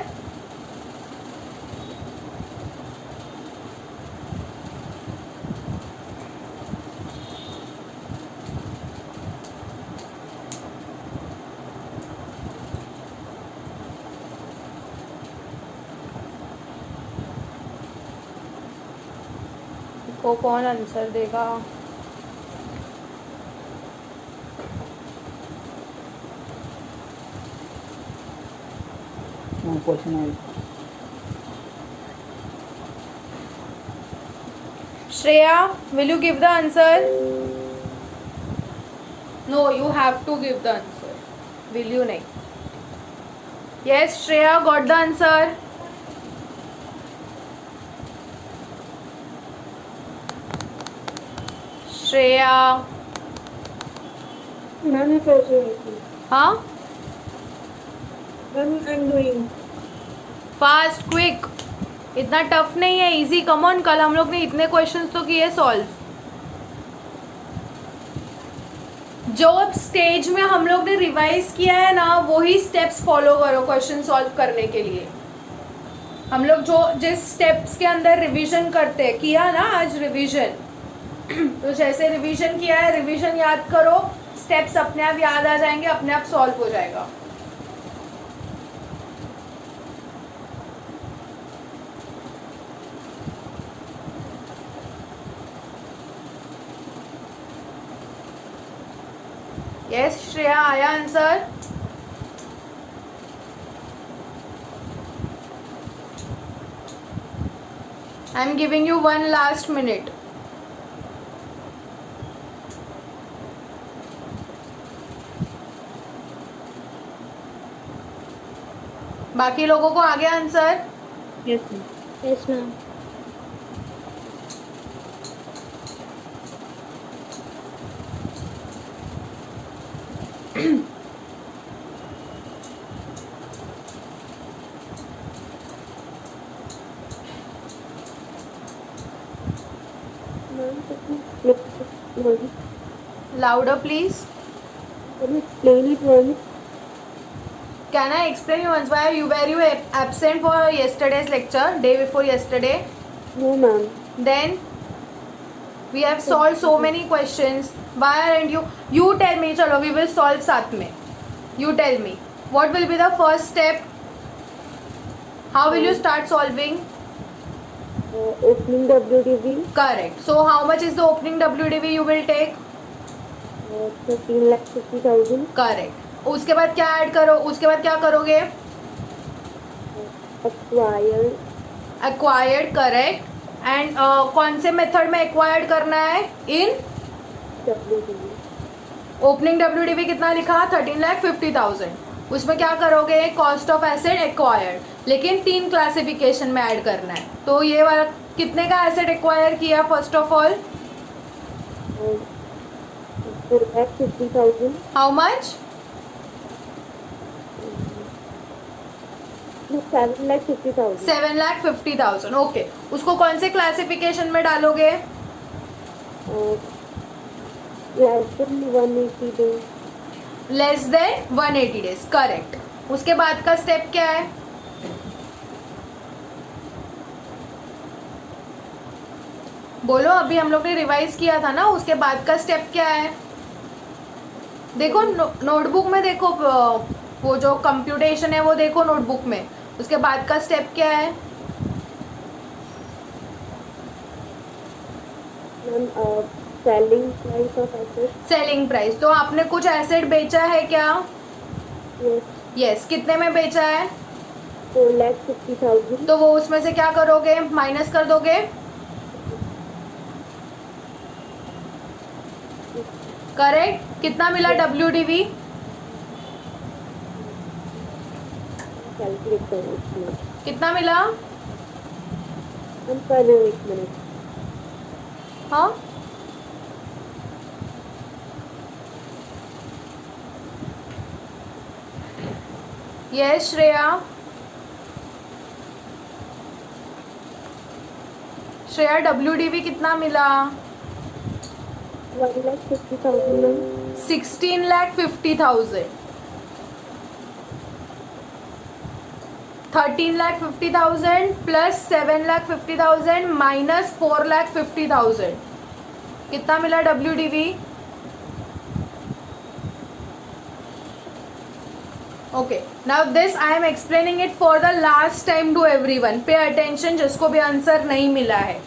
A: को कौन आंसर देगा?
C: क्वेश्चन है.
A: Shreya, will you give the answer? No, you have to give the answer. Will you नहीं? Yes, Shreya got the answer. Shreya,
B: ma'am मैं सोच रही थी.
A: हाँ?
B: Ma'am I am doing.
A: Fast quick, इतना टफ नहीं है, इजी. कम ऑन, कल हम लोग ने इतने क्वेश्चंस तो किए सॉल्व. जो स्टेज में हम लोग ने रिवाइज किया है ना, वही स्टेप्स फॉलो करो क्वेश्चन सॉल्व करने के लिए. हम लोग जो जिस स्टेप्स के अंदर रिवीजन करते हैं, किया ना आज रिवीजन, तो जैसे रिवीजन किया है, रिवीजन याद करो, स्टेप्स अपने आप याद आ जाएंगे, अपने आप सॉल्व हो जाएगा. यस श्रेया, आया answer? I am giving you 1 last minute. बाकी लोगों को आगे answer.
C: Yes ma'am.
B: Yes ma'am.
A: Louder please.
B: Explain it once.
A: Can I explain you once? Why were you absent for yesterday's lecture, day before yesterday?
B: No ma'am.
A: Then we have solved so many questions. Why aren't you? You tell me. चलो, we will solve साथ में. You tell me. What will be the first step? How will you start solving?
B: Opening WDV.
A: Correct. So how much is the opening WDV you will take?
B: 13,50,000.
A: Correct. उसके बाद क्या add करो, उसके बाद क्या करोगे?
B: Acquired.
A: Acquired. Correct. एंड कौन से मेथड में एक्वायर्ड करना है? इन
B: WDV.
A: ओपनिंग WDV कितना लिखा? 13,50,000. उसमें क्या करोगे? कॉस्ट ऑफ एसेट एक्वायर्ड, लेकिन 3 क्लासिफिकेशन में ऐड करना है. तो ये वाला कितने का एसेट एक्वायर किया? First of all
B: 4,50,000.
A: How much?
B: 7,50,000.
A: 7,50,000. Okay. उसको कौन से क्लासिफिकेशन में डालोगे?
B: Less than 180 days.
A: Less than 180 days. Correct. उसके बाद का स्टेप क्या है? बोलो, अभी हम लोग ने रिवाइज किया था ना, उसके बाद का स्टेप क्या है? देखो नोटबुक में देखो, वो जो कंप्यूटेशन है वो देखो नोटबुक में। उसके बाद का स्टेप क्या है?
C: Ma'am selling price of asset.
A: Selling price. तो आपने कुछ एसेट बेचा है क्या?
C: यस।
A: यस। कितने में बेचा है?
C: 4,50,000।
A: तो वो उसमें से क्या करोगे? माइनस कर दोगे। करेक्ट। कितना मिला WDV?
C: कैलकुलेट करो इसमें।
A: कितना मिला?
C: हम कर रहे हो 1 मिनट।
A: हाँ, यस श्रेया। श्रेया WDV कितना मिला?
C: 1,50,000 मैम।
A: 16,50,000। 13,50,000 plus 7,50,000 minus 4,50,000। कितना मिला WDV? Okay, now this I am explaining it for the last time to everyone. Pay attention जिसको भी आंसर नहीं मिला है।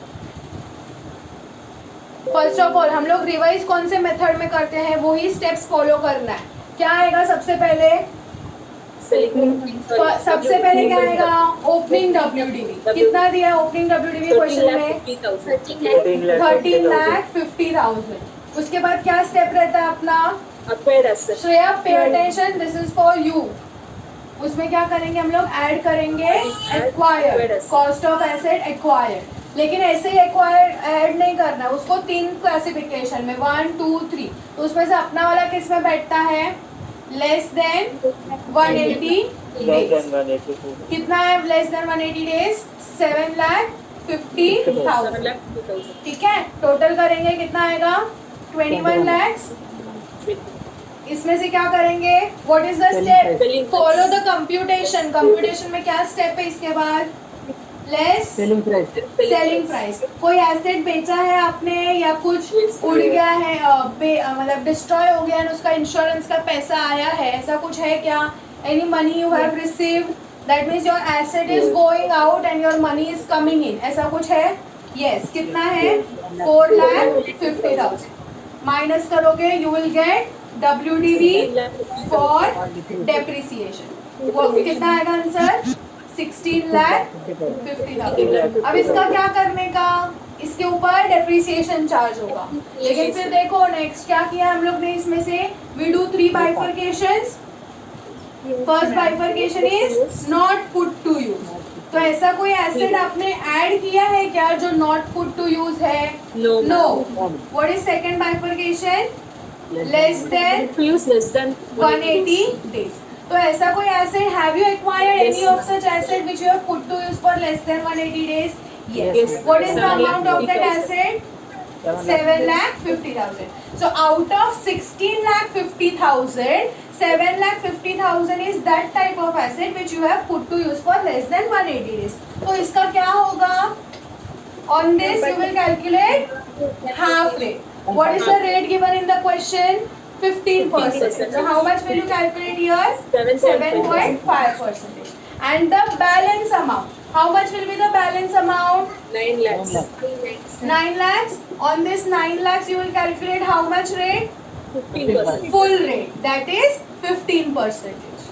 A: फर्स्ट ऑफ ऑल हम लोग रिवाइज कौन से मेथड में करते हैं, वही स्टेप्स फॉलो करना है। क्या आएगा सबसे पहले? सबसे पहले क्या आएगा? Opening WDV। कितना दिया है ओपनिंग WDV क्वेश्चन में? 13,50,000। उसके बाद क्या स्टेप रहता है अपना? Shreya pay attention, this is for you. उसमें क्या करेंगे हम लोग? ऐड करेंगे acquired, cost of asset acquired. लेकिन ऐसे ही एक्वायर्ड ऐड नहीं करना, उसको 3 क्लासिफिकेशन में 1, 2, 3। तो उसमें से अपना वाला किस में बैठता है? Less than 180 days. कितना है लेस देन 180 डेज? 7,50,000। ठीक है, टोटल करेंगे कितना आएगा? 21 lakhs। इसमें से क्या करेंगे? What is the step? Follow the computation. Computation में क्या स्टेप है इसके बाद? Less
E: selling price.
A: Selling price. कोई एसेट बेचा है आपने या कुछ उड़ गया है, मतलब डिस्ट्रॉय हो गया है, उसका इंश्योरेंस का पैसा आया है, ऐसा कुछ है क्या? Any money you have received, that means your asset is going out and your money is coming in, ऐसा कुछ है? यस। कितना है? 4,50,000। माइनस करोगे you will gate WDV for depreciation. वो कितना आएगा आंसर? 16,50,000। अब इसका क्या करने का? इसके ऊपर डेप्रिसिएशन चार्ज होगा। लेकिन फिर देखो नेक्स्ट क्या किया हम लोग ने इसमें से? We do 3 bifurcations. First bifurcation is not put to use. तो ऐसा कोई एसेट आपने ऐड किया है क्या जो नॉट पुट टू यूज है? No. What is second bifurcation? Less than 180 days. तो ऐसा कोई asset, have you acquired any of such asset which you have put to use for less than 180 days? Yes. What is the amount of that asset? 7,50,000. So out of 16,50,000, 7,50,000 is that type of asset which you have put to use for less than 180 days. तो इसका क्या होगा? On this you will calculate half rate. What is the rate given in the question? 15%. So how much will you calculate here? 7.5%. And the balance amount. How much will be the balance amount?
F: 9 lakhs.
A: 9 lakhs. On this 9 lakhs you will calculate how much rate?
F: 15%.
A: Full rate. That is 15%.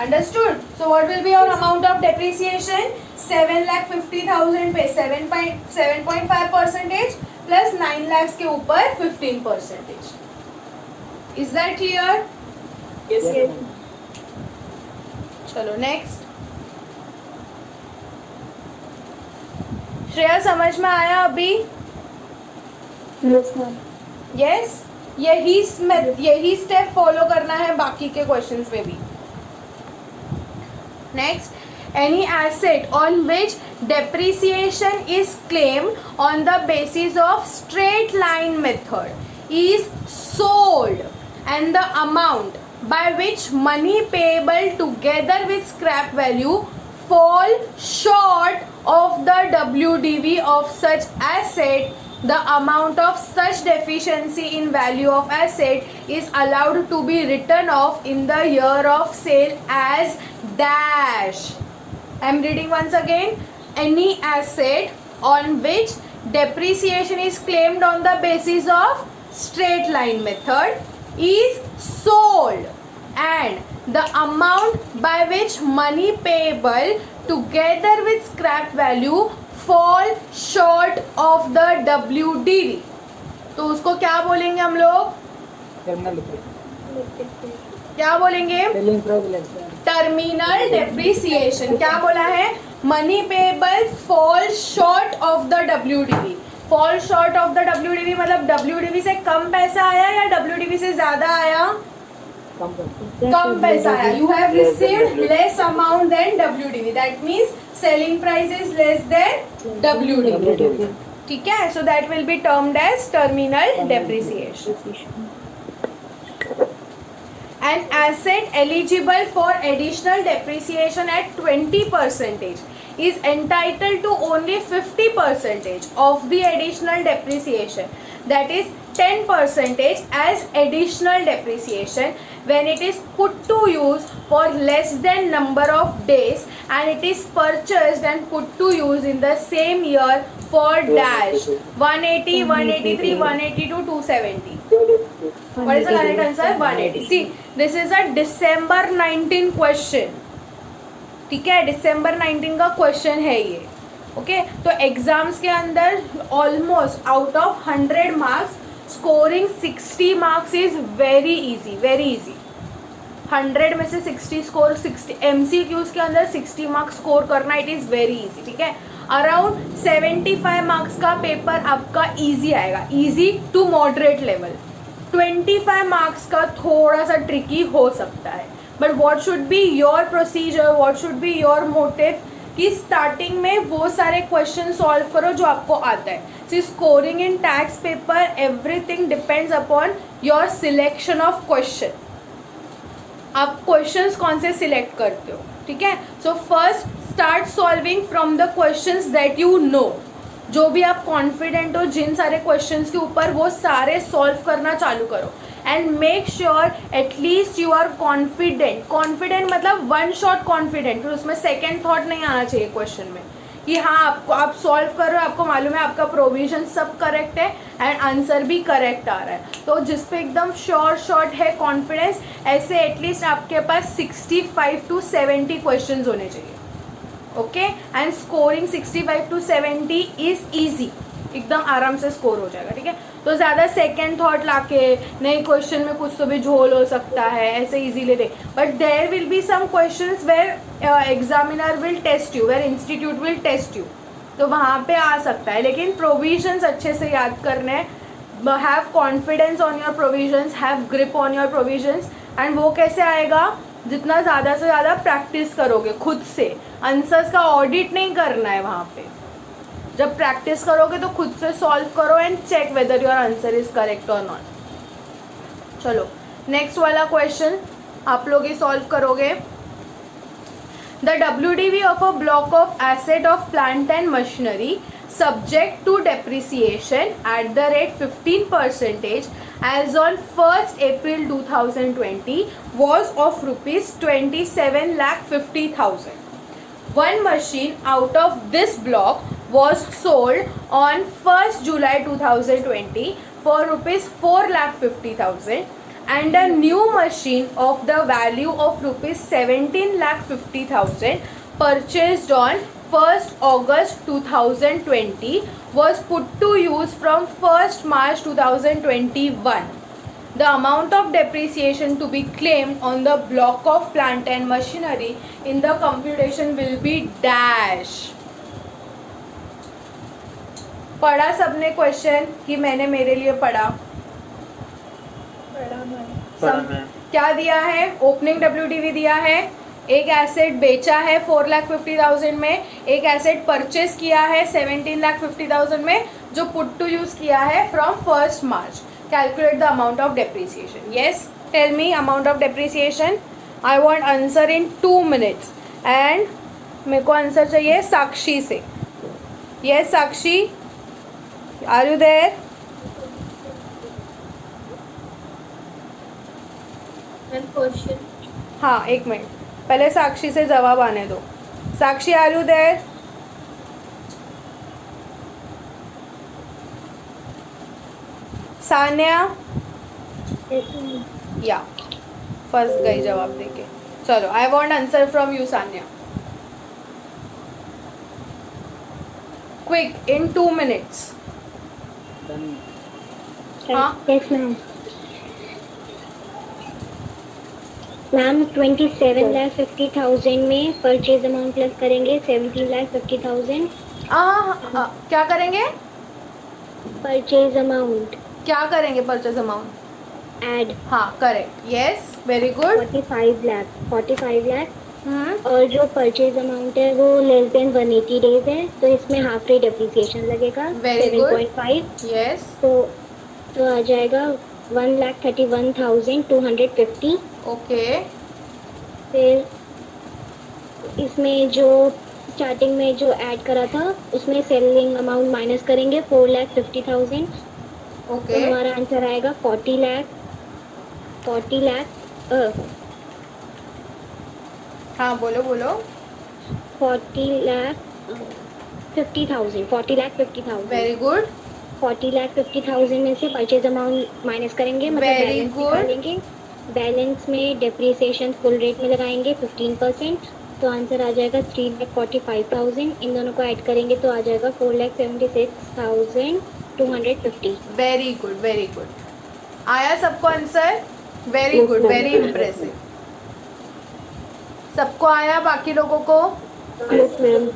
A: Understood? So what will be your amount of depreciation? 7,50,000 पे 7.5% plus 9 lakhs के ऊपर 15%. Is that clear?
F: Yes.
A: चलो next. Shreya समझ में आया अभी?
B: Yes ma'am.
A: Yes. यही step follow करना है बाकी के क्वेश्चंस में भी। Next, any asset on which depreciation is claimed on the basis of straight line method is sold and the amount by which money payable together with scrap value fall short of the WDV of such asset, the amount of such deficiency in value of asset is allowed to be written off in the year of sale as dash. I am reading once again. Any asset on which depreciation is claimed on the basis of straight line method is sold, and the amount by which money payable together with scrap value fall short of the WDV. तो उसको क्या बोलेंगे हम लोग? क्या बोलेंगे? Terminal depreciation. क्या बोला है? Money payable fall short of the WDV. Fall short of the WDV मतलब WDV से कम पैसा आया या WDV से ज्यादा आया? कम पैसा आया. You have received less amount than WDV. That means selling price is less than WDV. ठीक है. So that will be termed as terminal depreciation. An asset eligible for additional depreciation at 20% is entitled to only 50% of the additional depreciation. That is 10% as additional depreciation when it is put to use for less than number of days and it is purchased and put to use in the same year for dash 180, 183, 182, 270. What is the correct answer? 180. See, this is a December 19 question. ठीक है, December 19 का question है ये. Okay, तो exams के अंदर almost out of 100 marks scoring 60 marks is very easy, very easy. 100 में से 60 स्कोर, 60 MCQs के अंदर 60 मार्क्स स्कोर करना, इट इज़ वेरी इजी. ठीक है, अराउंड 75 मार्क्स का पेपर आपका इजी आएगा, easy to moderate level. 25 marks का थोड़ा सा ट्रिकी हो सकता है. But what should be your procedure, what should be your motive कि स्टार्टिंग में वो सारे क्वेश्चन सॉल्व करो जो आपको आता है. See scoring in tax paper everything depends upon your selection of question. आप क्वेश्चंस कौन से सिलेक्ट करते हो. ठीक है, so first start solving from the questions that you know. जो भी आप कॉन्फिडेंट हो जिन सारे क्वेश्चंस के ऊपर, वो सारे सॉल्व करना चालू करो. And make sure at least you are confident. Confident मतलब वन शॉट कॉन्फिडेंट, फिर उसमें सेकेंड थॉट नहीं आना चाहिए क्वेश्चन में कि हाँ आपको आप सॉल्व कर रहे हो, आपको मालूम है आपका प्रोविजन सब करेक्ट है एंड आंसर भी करेक्ट आ रहा है. तो जिस पे एकदम श्योर शॉट है कॉन्फिडेंस, ऐसे एटलीस्ट आपके पास 65 to 70 क्वेश्चन होने चाहिए. Okay, and scoring 65 to 70 is easy, एकदम आराम से स्कोर हो जाएगा. ठीक है, तो ज़्यादा सेकेंड थॉट लाके नए क्वेश्चन में कुछ तो भी झोल हो सकता है, ऐसे इजीली दे. But there will be some questions where examiner will test you, where institute will test you, तो वहाँ पे आ सकता है. लेकिन प्रोविजंस अच्छे से याद करने हैं. Have confidence on your provisions, have grip on your provisions. And वो कैसे आएगा? जितना ज़्यादा से ज़्यादा प्रैक्टिस करोगे खुद से. आंसर्स का ऑडिट नहीं करना है वहाँ पे. जब प्रैक्टिस करोगे तो खुद से सॉल्व करो and check whether your answer is correct और नॉट. चलो नेक्स्ट वाला क्वेश्चन आप लोग ही सॉल्व करोगे. The WDV of a block of asset of plant and machinery subject to depreciation at the rate 15% as on 1st April 2020 was of rupees 27,50,000. One machine out of this block was sold on 1st July 2020 for rupees 4,50,000 and a new machine of the value of rupees 17,50,000 purchased on 1st August 2020 was put to use from 1st March 2021. The amount of depreciation to be claimed on the block of plant and machinery in the computation will be dash. पढ़ा सबने question कि मैंने मेरे लिए पढ़ा? क्या दिया है? ओपनिंग WDV दिया है, एक एसेट बेचा है 4,50,000 में, एक एसेट परचेज किया है 17,50,000 में, जो पुट टू यूज किया है from 1st March. Calculate the amount of depreciation. Yes, tell me amount of depreciation. I want answer in 2 minutes and मेरे को आंसर चाहिए साक्षी से. Yes Sakshi, are you there?
F: And question.
A: हाँ एक मिनट, पहले साक्षी से जवाब आने दो. Sakshi, are you there? Sanya, या फंस गई जवाब देके. चलो, I want answer from you Sanya. Quick, in 2 minutes. हाँ.
B: Yes ma'am. मैम 27,50,000 में परचेज अमाउंट प्लस करेंगे 17,50,000.
A: क्या करेंगे?
B: परचेज अमाउंट
A: क्या करेंगे परचेज अमाउंट?
B: एड
A: हाँ correct, yes, very good.
B: 45 lakh. और जो परचेज अमाउंट है वो लेस देन 180 डेज है, तो इसमें हाफ डे डेप्रिसिएशन लगेगा.
A: Very good.
B: 7.5.
A: यस,
B: तो आ जाएगा 1,31,250.
A: ओके.
B: फिर इसमें जो स्टार्टिंग में जो ऐड करा था उसमें सेलिंग अमाउंट माइनस करेंगे 4,50,000. तो
A: ओके.
B: हमारा आंसर आएगा 40 लाख.
A: हाँ बोलो बोलो.
B: 40,50,000.
A: Very good.
B: 40,50,000 में से परचेज अमाउंट माइनस करेंगे, मतलब
A: Very
B: बैलेंस
A: good.
B: निकालेंगे. बैलेंस में डेप्रिसिएशन फुल रेट में लगाएंगे 15%. तो आंसर आ जाएगा 3,45,000. इन दोनों को ऐड करेंगे तो आ जाएगा 4,76,250.
A: Very good, very good. आया सबको answer? Very good, very impressive. सबको आया? बाकी लोगों को?
B: Yes ma'am.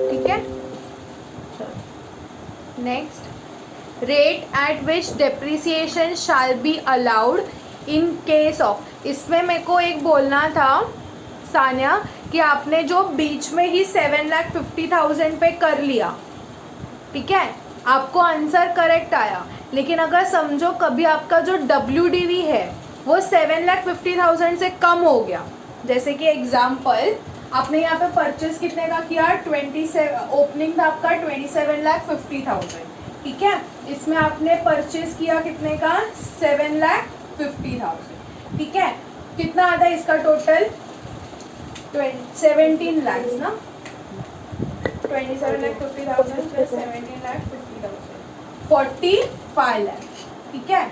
A: ठीक है. Next, rate at which depreciation shall be allowed in case of. इसमें मेरे को एक बोलना था सान्या कि आपने जो बीच में ही 7,50,000 पे कर लिया, ठीक है, आपको आंसर करेक्ट आया. लेकिन अगर समझो कभी आपका जो WDV है वो 7,50,000 से कम हो गया, जैसे कि एग्जाम्पल आपने यहाँ पे परचेज कितने का किया, 27, ओपनिंग था आपका 27,50,000, ठीक है. इसमें आपने परचेज किया कितने का, 7,50,000, ठीक है. कितना आता है इसका टोटल? 17 lakhs ना. 27,50,000 प्लस 17,50,000, 45 लाख, ठीक है.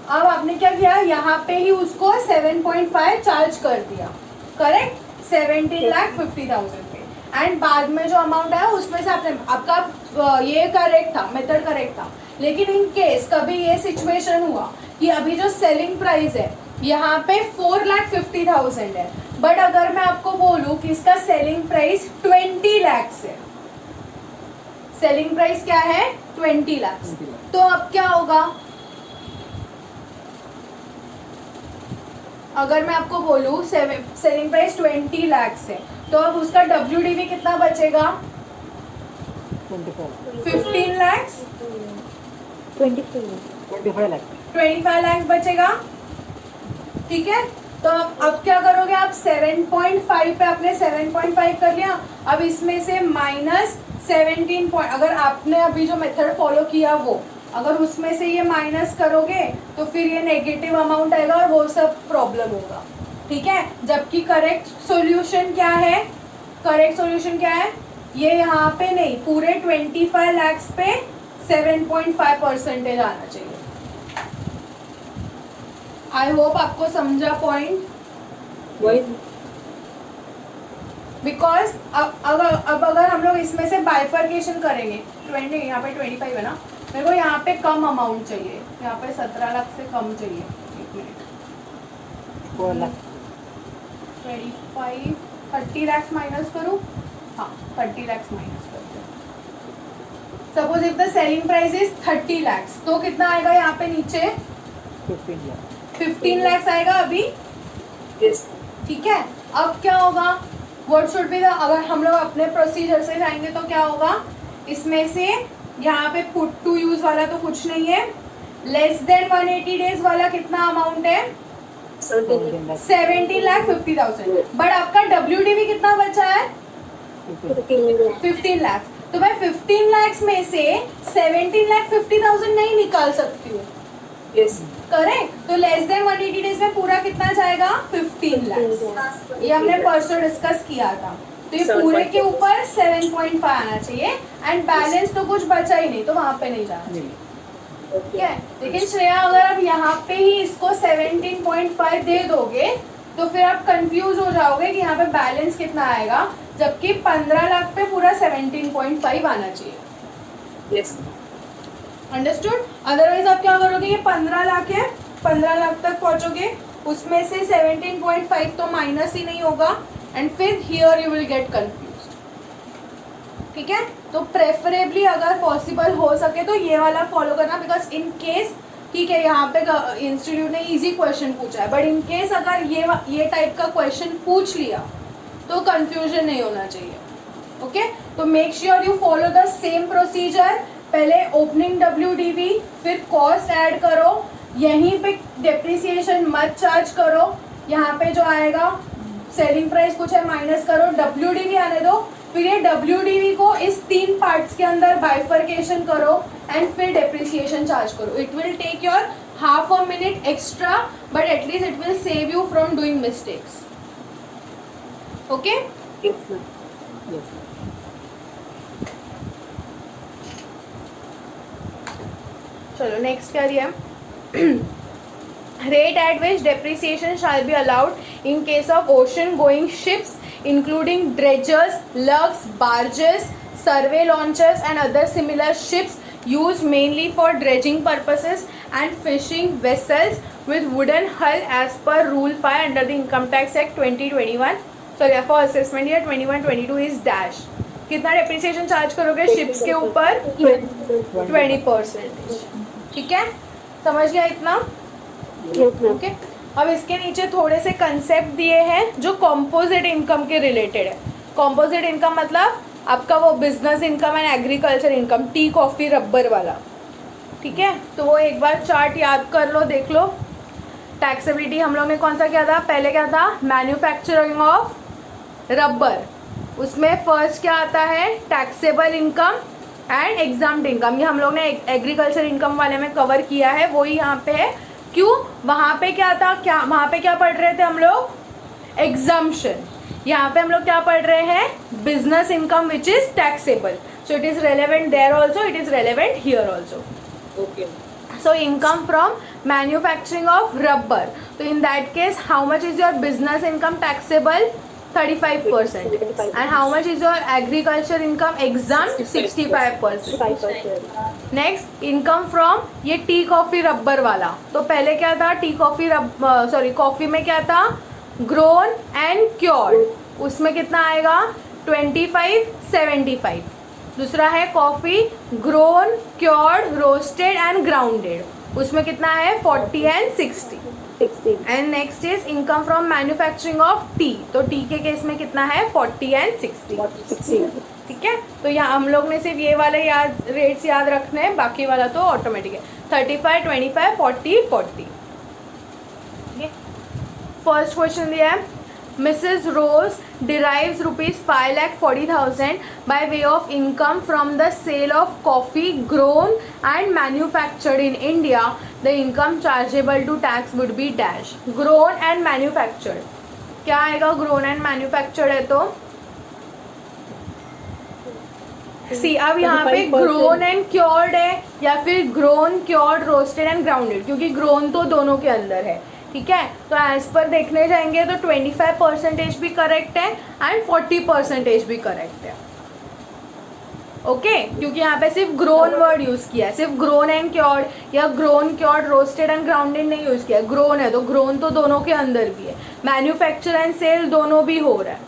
A: अब आपने क्या किया, यहाँ पे ही उसको 7.5 चार्ज कर दिया, करेक्ट, 17,50,000 पे. एंड बाद में जो अमाउंट आया उसमें से आपने, आपका ये करेक्ट था, मेथड करेक्ट था. लेकिन इन केस कभी ये सिचुएशन हुआ कि अभी जो सेलिंग प्राइस है यहाँ पे 4,50,000 है, बट अगर मैं आपको बोलूँ कि इसका सेलिंग प्राइस 20 लाख है, सेलिंग प्राइस क्या है 20 लाख, तो अब क्या होगा? अगर मैं आपको बोलूँ सेलिंग प्राइस 20 लाख है, तो अब उसका WDV कितना बचेगा? 15 लाख, 25 लाख बचेगा, ठीक है. तो अब क्या करोगे आप, 7.5 पे आपने 7.5 कर लिया. अब इसमें से माइनस 17 अगर आपने अभी जो मेथड फॉलो किया वो, अगर उसमें से ये माइनस करोगे तो फिर ये नेगेटिव अमाउंट आएगा और वो सब प्रॉब्लम होगा, ठीक है. जबकि करेक्ट सॉल्यूशन क्या है, करेक्ट सॉल्यूशन क्या है, ये यहाँ पे नहीं, पूरे 25 लाख पे 7.5% आना चाहिए. आई होप आपको समझा पॉइंट.
F: Why?
A: बिकॉज अब अगर हम लोग इसमें से बाइफर्केशन करेंगे, 20 यहाँ पे 25 है ना, मेरे को यहाँ पे कम अमाउंट चाहिए, यहाँ पे 17 लाख से कम चाहिए. एक मिनट, 25, 30 लाख माइनस करूँ, हाँ 30 लाख माइनस करते हैं. Suppose if the selling price is 30 lakh, तो कितना आएगा यहाँ पे नीचे? 15 लाख आएगा अभी,
F: Yes.
A: ठीक है. अब क्या होगा, व्हाट शुड बी द, अगर हम लोग अपने प्रोसीजर से जाएंगे तो क्या होगा, इसमें से यहाँ पे पुट टू यूज वाला तो कुछ नहीं है, लेस देन 180 डेज वाला कितना अमाउंट है, 17,50,000, बट आपका WDV कितना बचा है, 15 लाख. तो मैं 15 लाख में से 17,50,000 नहीं निकाल सकती हूँ,
F: Yes.
A: करेक्ट. तो लेस देन 180 डेज में पूरा कितना जाएगा? 15 लाख. ये हमने परसों डिस्कस किया था. तो ये पूरे के ऊपर 7.5 आना चाहिए एंड बैलेंस तो कुछ बचा ही नहीं, तो वहां पे नहीं जाना चाहिए. ठीक है. लेकिन श्रेया अगर आप यहाँ पे ही इसको 17.5 दे दोगे तो फिर आप कंफ्यूज हो जाओगे कि यहाँ पे बैलेंस कितना आएगा, जबकि 15 लाख पे पूरा 17.5 आना चाहिए.
F: Yes.
A: अंडरस्टूड. अदरवाइज आप क्या करोगे, ये 15 लाख है, 15 लाख तक पहुंचोगे, उसमें से 17.5 तो माइनस ही नहीं होगा एंड फिर here you will get confuse. ठीक है. तो प्रेफरेबली अगर पॉसिबल हो सके तो ये वाला फॉलो करना, बिकॉज इन केस, ठीक है यहाँ पे इंस्टीट्यूट ने इजी क्वेश्चन पूछा है, बट इन केस अगर ये टाइप का क्वेश्चन पूछ लिया तो कंफ्यूजन नहीं होना चाहिए. ओके. तो make sure you follow the same procedure. पहले ओपनिंग WDV, फिर कॉस्ट ऐड करो, यहीं पे डेप्रिसिएशन मत चार्ज करो, यहाँ पे जो आएगा सेलिंग प्राइस कुछ है माइनस करो, WDV आने दो, फिर ये WDV को इस 3 पार्ट्स के अंदर बाइफर्केशन करो एंड फिर डेप्रिसिएशन चार्ज करो. It will take your half a minute extra, but at least it will save you from doing mistakes. Okay.
F: Yes, ma'am.
E: Yes.
A: चलो नेक्स्ट क्या दिया है. Rate at which depreciation shall be allowed in case of ocean going ships including dredgers, lugs, barges, survey launchers and other similar ships used mainly for dredging purposes and fishing vessels with wooden hull as per Rule 5 under the Income Tax Act 2021. Sorry, for assessment year 21-22 is dash. कितना depreciation charge करोगे ships के ऊपर? 20%. ठीक है. समझ गया इतना? Okay. अब इसके नीचे थोड़े से कंसेप्ट दिए हैं जो कॉम्पोजिट इनकम के रिलेटेड है. कॉम्पोजिट इनकम मतलब आपका वो business income and agriculture income, T, coffee, rubber वाला. ठीक है. तो वो एक बार चार्ट याद कर लो, देख लो. टैक्सेबिलिटी हम लोग ने कौन सा किया था? पहले क्या था? Manufacturing of rubber. उसमें फर्स्ट क्या आता है? Taxable income and examined income. ये हम लोग ने एग्रीकल्चर इनकम वाले में कवर किया है, वही यहाँ पे है. क्यों? वहाँ पे क्या था? वहाँ पे क्या पढ़ रहे थे हम लोग? एग्जाम्पशन. यहाँ पे हम लोग क्या पढ़ रहे हैं? Business income which is taxable. So it is relevant there also, it is relevant here also.
F: Okay.
A: So income from manufacturing of rubber. So in that case, how much is your business income taxable? 35%. And how much is your agriculture income exempt? 65%. Next, income from ये T, coffee, rubber वाला. तो पहले क्या था? T, coffee, coffee में क्या था? Grown and cured. उसमें कितना आएगा? 25, 75. दूसरा है coffee grown, cured, roasted and grounded. उसमें कितना है? 40 and 60. And next is income from manufacturing of T. तो टी के केस में कितना है? 40 एंड 60. ठीक है. तो यहाँ हम लोग ने सिर्फ ये वाले रेट्स याद रखने हैं, बाकी वाला तो ऑटोमेटिक है. 35, 25, 40, 40. फर्स्ट क्वेश्चन दिया है. Mrs. Rose derives rupees 5,40,000 by way of income from the sale of coffee grown and manufactured in India. The income chargeable to tax would be dash. Grown and manufactured. क्या आएगा? grown and manufactured है तो सी. अब यहाँ पे grown and cured है या फिर grown, cured, roasted and grounded, क्योंकि grown तो दोनों के अंदर है. ठीक है. तो एज पर देखने जाएंगे तो 25% भी करेक्ट है एंड 40% भी करेक्ट है. ओके. क्योंकि यहाँ पे सिर्फ ग्रोन वर्ड यूज किया है, सिर्फ ग्रोन एंड क्योर्ड या grown, cured, roasted and grounded नहीं यूज किया. ग्रोन है तो ग्रोन तो दोनों के अंदर भी है, मैन्युफैक्चर एंड सेल दोनों भी हो रहा है.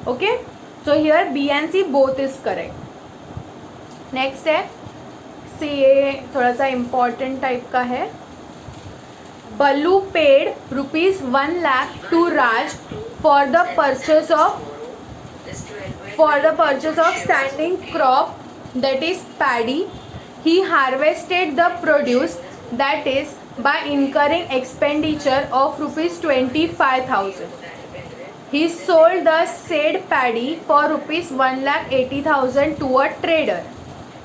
A: Okay. So here B and C both is correct. Next है सी. ये थोड़ा सा इम्पॉर्टेंट टाइप का है. Ballu paid rupees 1 lakh to Raj for the purchase of standing crop, that is paddy. He harvested the produce, that is by incurring expenditure of rupees 25,000. He sold the said paddy for rupees 1,80,000 to a trader.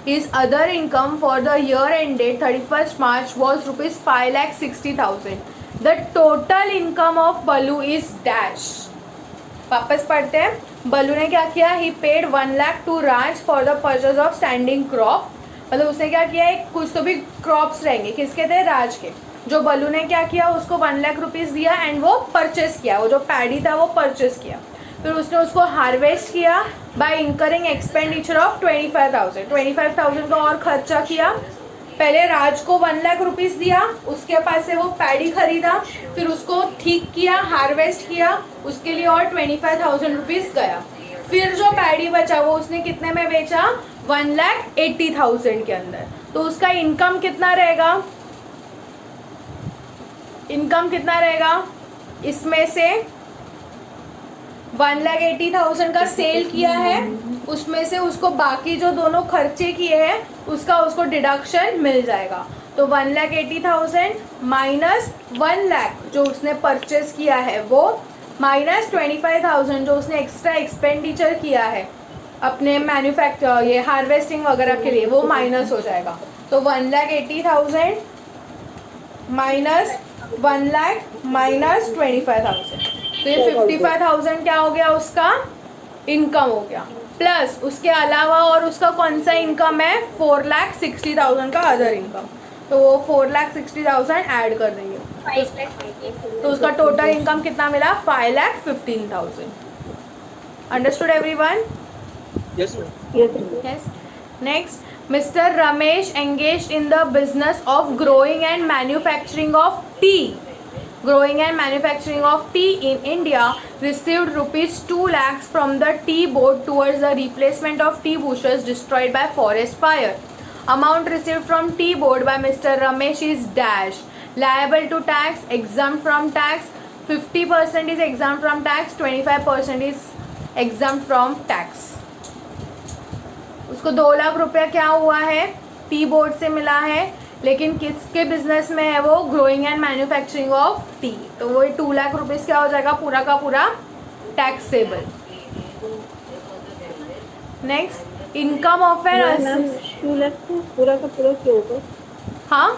A: his other income for the year ended 31st March was rupees 5,60,000. The total income of Balu is dash. वापस पढ़ते हैं. बलू ने क्या किया? He paid 1 lakh to Raj for the purchase of standing crop. मतलब उसने क्या किया? एक कुछ तो भी क्रॉप्स रहेंगे. किसके थे? राज के. जो बलू ने क्या किया? उसको 1 लाख रुपीज़ दिया एंड वो परचेस किया. वो जो पैडी था वो परचेस किया. फिर उसने उसको हार्वेस्ट किया बाय इंकरिंग एक्सपेंडिचर ऑफ 25,000 का और खर्चा किया. पहले राज को 1 लाख रुपीज़ दिया, उसके पास से वो पैडी खरीदा, फिर उसको ठीक किया, हार्वेस्ट किया, उसके लिए और 25,000 रुपीज़ गया. फिर जो पैडी बचा वो उसने कितने में बेचा? 1,80,000 के अंदर. तो उसका इनकम कितना रहेगा? इनकम कितना रहेगा? इसमें से 1,80,000 का सेल किया है, उसमें से उसको बाकी जो दोनों खर्चे किए हैं उसका उसको डिडक्शन मिल जाएगा. तो 1,80,000 माइनस 1 लाख जो उसने परचेस किया है वो, माइनस 25,000 जो उसने एक्स्ट्रा एक्सपेंडिचर किया है अपने मैन्युफैक्चर ये हार्वेस्टिंग वगैरह के लिए, वो माइनस हो जाएगा. तो 1,80,000 माइनस 1 लाख माइनस 25,000. तो ये 55,000 क्या हो गया? उसका इनकम हो गया. प्लस उसके अलावा और उसका कौन सा इनकम है? 4,60,000 का अदर इनकम. तो वो 4,60,000 ऐड कर देंगे. तो उसका टोटल इनकम कितना मिला? 5,15,000. Understood everyone?
E: Yes, ma'am.
A: Yes. Next, Mr. Ramesh engaged in the business of growing and manufacturing of tea. Growing and manufacturing of tea in India received rupees 2 lakhs from the tea board towards the replacement of tea bushes destroyed by forest fire. Amount received from tea board by Mr. Ramesh is dash. Liable to tax, exempt from tax, 50% is exempt from tax, 25% is exempt from tax. उसको 2 लाख रुपया क्या हुआ है? Tea board से मिला है, लेकिन किसके बिजनेस में है वो? Growing and manufacturing of T. तो वो 2 लाख रुपीज़ क्या हो जाएगा? पूरा का पूरा taxable. Next, income of an
C: 2 lakh पूरा का पूरा क्यों होगा?
A: हाँ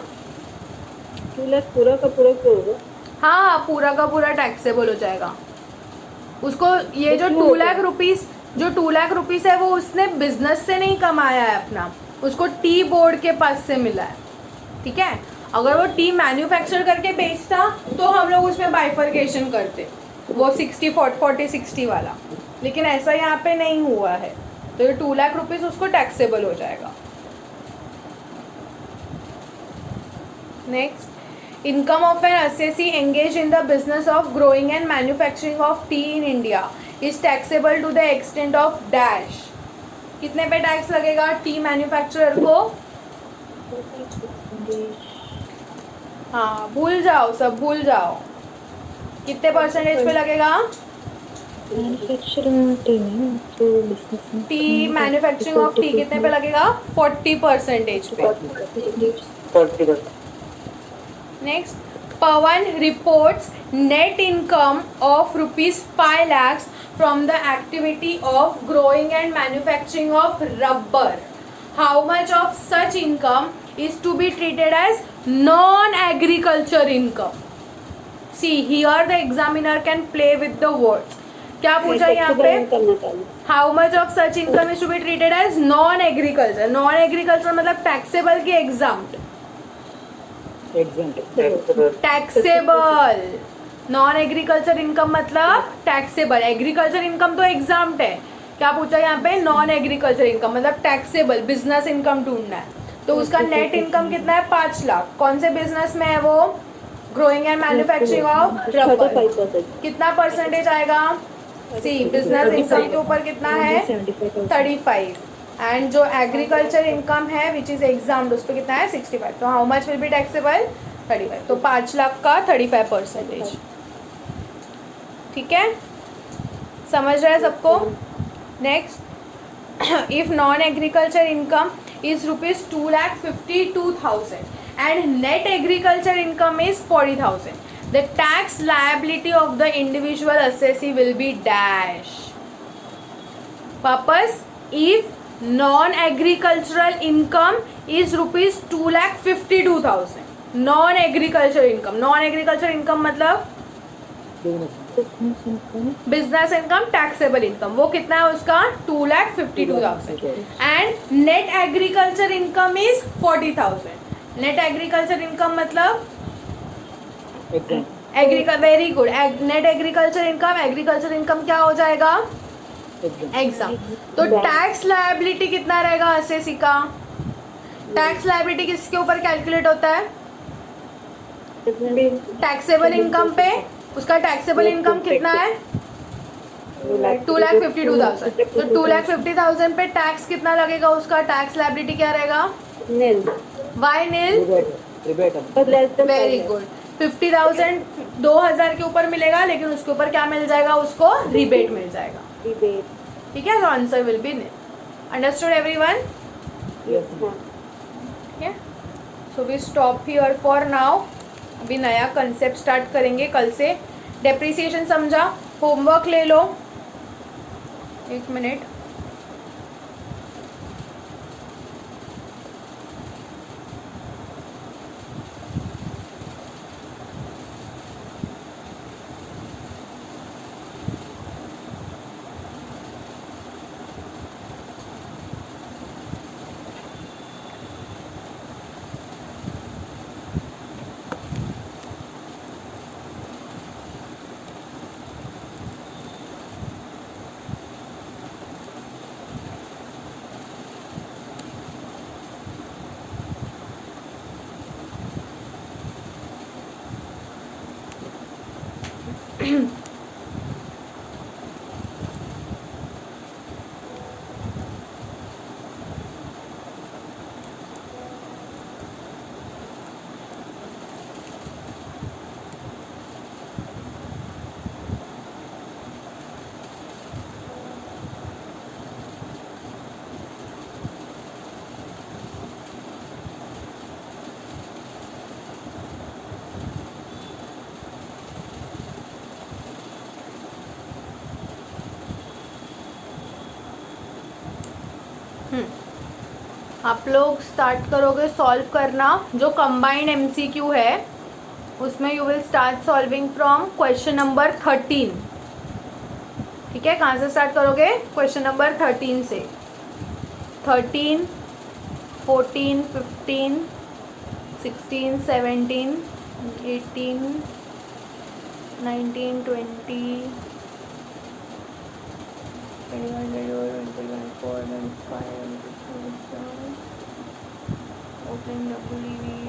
C: 2 लाख पूरा का पूरा क्यों होगा?
A: हाँ पूरा का पूरा टैक्सेबल हो जाएगा. उसको ये जो 2 लाख रुपीज़ है वो उसने बिजनेस से नहीं कमाया है अपना, उसको टी बोर्ड के पास से मिला है. ठीक है. अगर वो टी मैन्युफैक्चर करके बेचता तो हम लोग उसमें बाइफर्केशन करते, वो 40-60 वाला, लेकिन ऐसा यहाँ पे नहीं हुआ है. तो ये 2 लाख रुपीज़ उसको टैक्सेबल हो जाएगा. Next, income of an assessee engaged in the business of growing and manufacturing of tea in India is taxable to the extent of dash. कितने पे टैक्स लगेगा टी मैन्युफैक्चरर को? हाँ भूल जाओ, सब भूल जाओ. कितने परसेंटेज पे लगेगा? टी मैन्युफैक्चरिंग ऑफ टी कितने पे लगेगा? 40% पे.
E: 40%.
A: Next, Pawan reports net income of rupees 5 lakhs from the activity of growing and manufacturing of rubber. How much of such income is to be treated as non-agriculture income? See, here the examiner can play with the words. क्या पूछा यहाँ पे? How much of such income is to be treated as non-agriculture? Non-agriculture मतलब taxable की exempt. Taxable. Non agriculture income मतलब taxable. Agriculture income तो exempt है. क्या पूछा यहाँ पे? नॉन एग्रीकल्चर इनकम मतलब टैक्सेबल बिजनेस इनकम ढूंढना है. तो उसका नेट इनकम कितना है? 5 लाख. कौन से बिजनेस में है वो? Growing and manufacturing of rubber. कितना परसेंटेज आएगा? सी बिजनेस इनकम के ऊपर कितना है? 35. एंड जो एग्रीकल्चर इनकम है विच इज एग्जाम्ड उस पर कितना है? 65. तो how much will be taxable? 35. तो 5 लाख का 35%. ठीक है, समझ रहे हैं सबको? Next, if non agriculture income is rupees 2,52,000 and net agriculture income is 40,000, the tax liability of the individual assessee will be dash. वापस, if non agricultural income is rupees 2,52,000. Non agriculture income मतलब business income, taxable income, वो कितना है उसका 2,52,000. And net agriculture income is 40,000. Net agriculture income मतलब very good. Net agriculture income क्या हो जाएगा? एग्जाम. तो टैक्स लायबिलिटी कितना रहेगा एसएससी का? टैक्स लायबिलिटी किसके ऊपर कैलकुलेट होता है? टैक्सेबल इनकम पे. उसका टैक्सेबल इनकम कितना है? 2,52,000. तो 2,50,000 पे टैक्स कितना लगेगा? उसका टैक्स लायबिलिटी क्या रहेगा?
C: Nil.
A: Why nil?
C: But less than
A: very good. 50,000 2,000 के ऊपर मिलेगा, लेकिन उसके ऊपर क्या मिल जाएगा? उसको रिबेट मिल जाएगा.
C: rebate.
A: ठीक है. तो answer will be nil. Understood everyone? ठीक है. So we stop here for now. अभी नया कंसेप्ट स्टार्ट करेंगे कल से. डेप्रिसिएशन समझा? होमवर्क ले लो. एक मिनट. आप लोग स्टार्ट करोगे सॉल्व करना. जो कंबाइंड एमसीक्यू है उसमें you will start solving from question number 13. ठीक है. कहाँ से स्टार्ट करोगे? क्वेश्चन नंबर 13 से. 13, 14, 15, 16, 17, 18, 19, 20, 21, 22, 23, 24, 25, 26, 27. Opening WDV.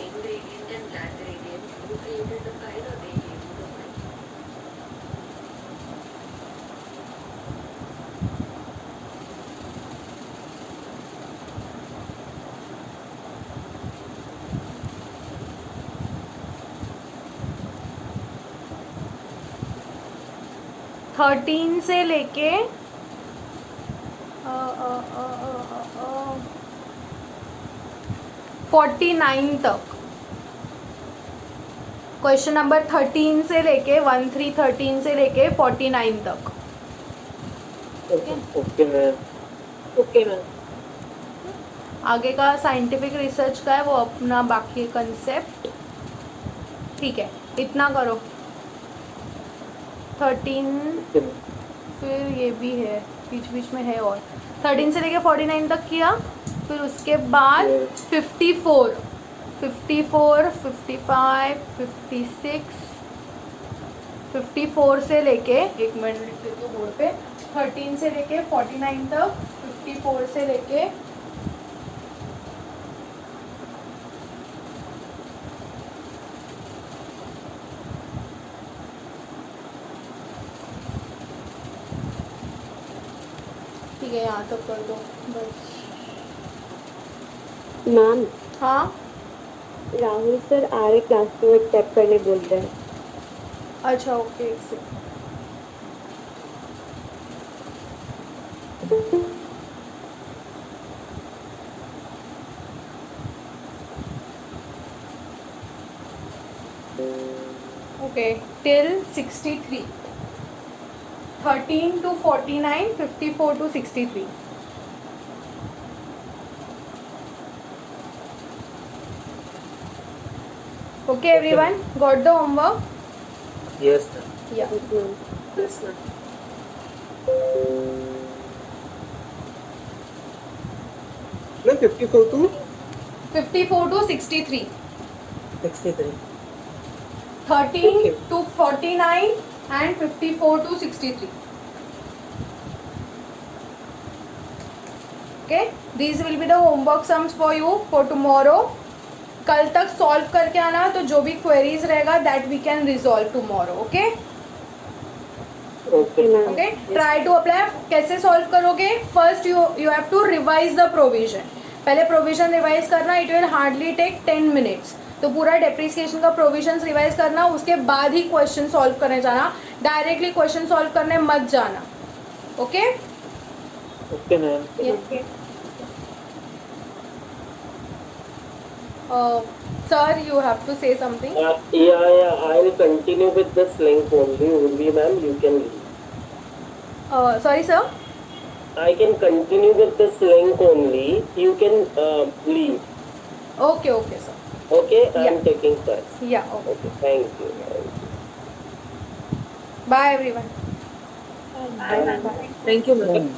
G: Ingredient and black gradient. Who created the file or they gave you the file?
A: Thirteen से लेके 49 तक. क्वेश्चन नंबर 13 से लेके 13 से लेके 49 तक.
E: Okay ma'am.
F: Okay, ma'am.
A: आगे का साइंटिफिक रिसर्च का है वो अपना बाकी कंसेप्ट. ठीक है. इतना करो. 13 फिर ये भी है बीच बीच में है. और 13 से लेके 49 तक किया. फिर उसके बाद 54, 55, 56, 54 से लेके, एक मिनट लिख लेती हूँ बोर्ड पे. 13 से लेके 49 तक, 54 से लेके ठीक है यहाँ तक कर दो बस.
C: Ma'am,
A: हाँ
B: राहुल सर आ रहे क्लास को एक्सेप्ट करने बोल रहे हैं।
A: अच्छा ओके, एक second. Okay, till 63, 13 to 49, 54 to 63. Okay, everyone, got the homework?
E: Yes, ma'am.
A: Yeah.
F: Yes, ma'am.
C: मैं 54 to
A: 54 to 63.
E: 63.
A: 13
C: Okay.
A: to 49 and 54 to 63. Okay, these will be the homework sums for you for tomorrow. कल तक solve करके आना, तो जो भी queries रहेगा that we can resolve tomorrow. Okay
C: okay ma'am.
A: Okay, try to apply. कैसे solve करोगे? First you have to revise the provision. पहले प्रोविजन रिवाइज करना, it will hardly take 10 minutes. तो पूरा डेप्रिसिएशन का प्रोविजन रिवाइज करना, उसके बाद ही क्वेश्चन सॉल्व करने जाना. डायरेक्टली क्वेश्चन सॉल्व करने मत जाना. Okay
E: Okay, ma'am.
A: Sir, you have to say something.
H: Yeah, I'll continue with this link only. Only, ma'am, you can leave.
A: Sorry sir.
H: I can continue with this link only. You can leave.
A: Okay okay sir.
H: Okay, I'm
A: Yeah.
H: taking class.
A: या okay,
H: Okay, thank you.
A: Bye everyone.
F: Thank you, ma'am.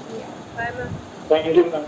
D: Thank you, ma'am.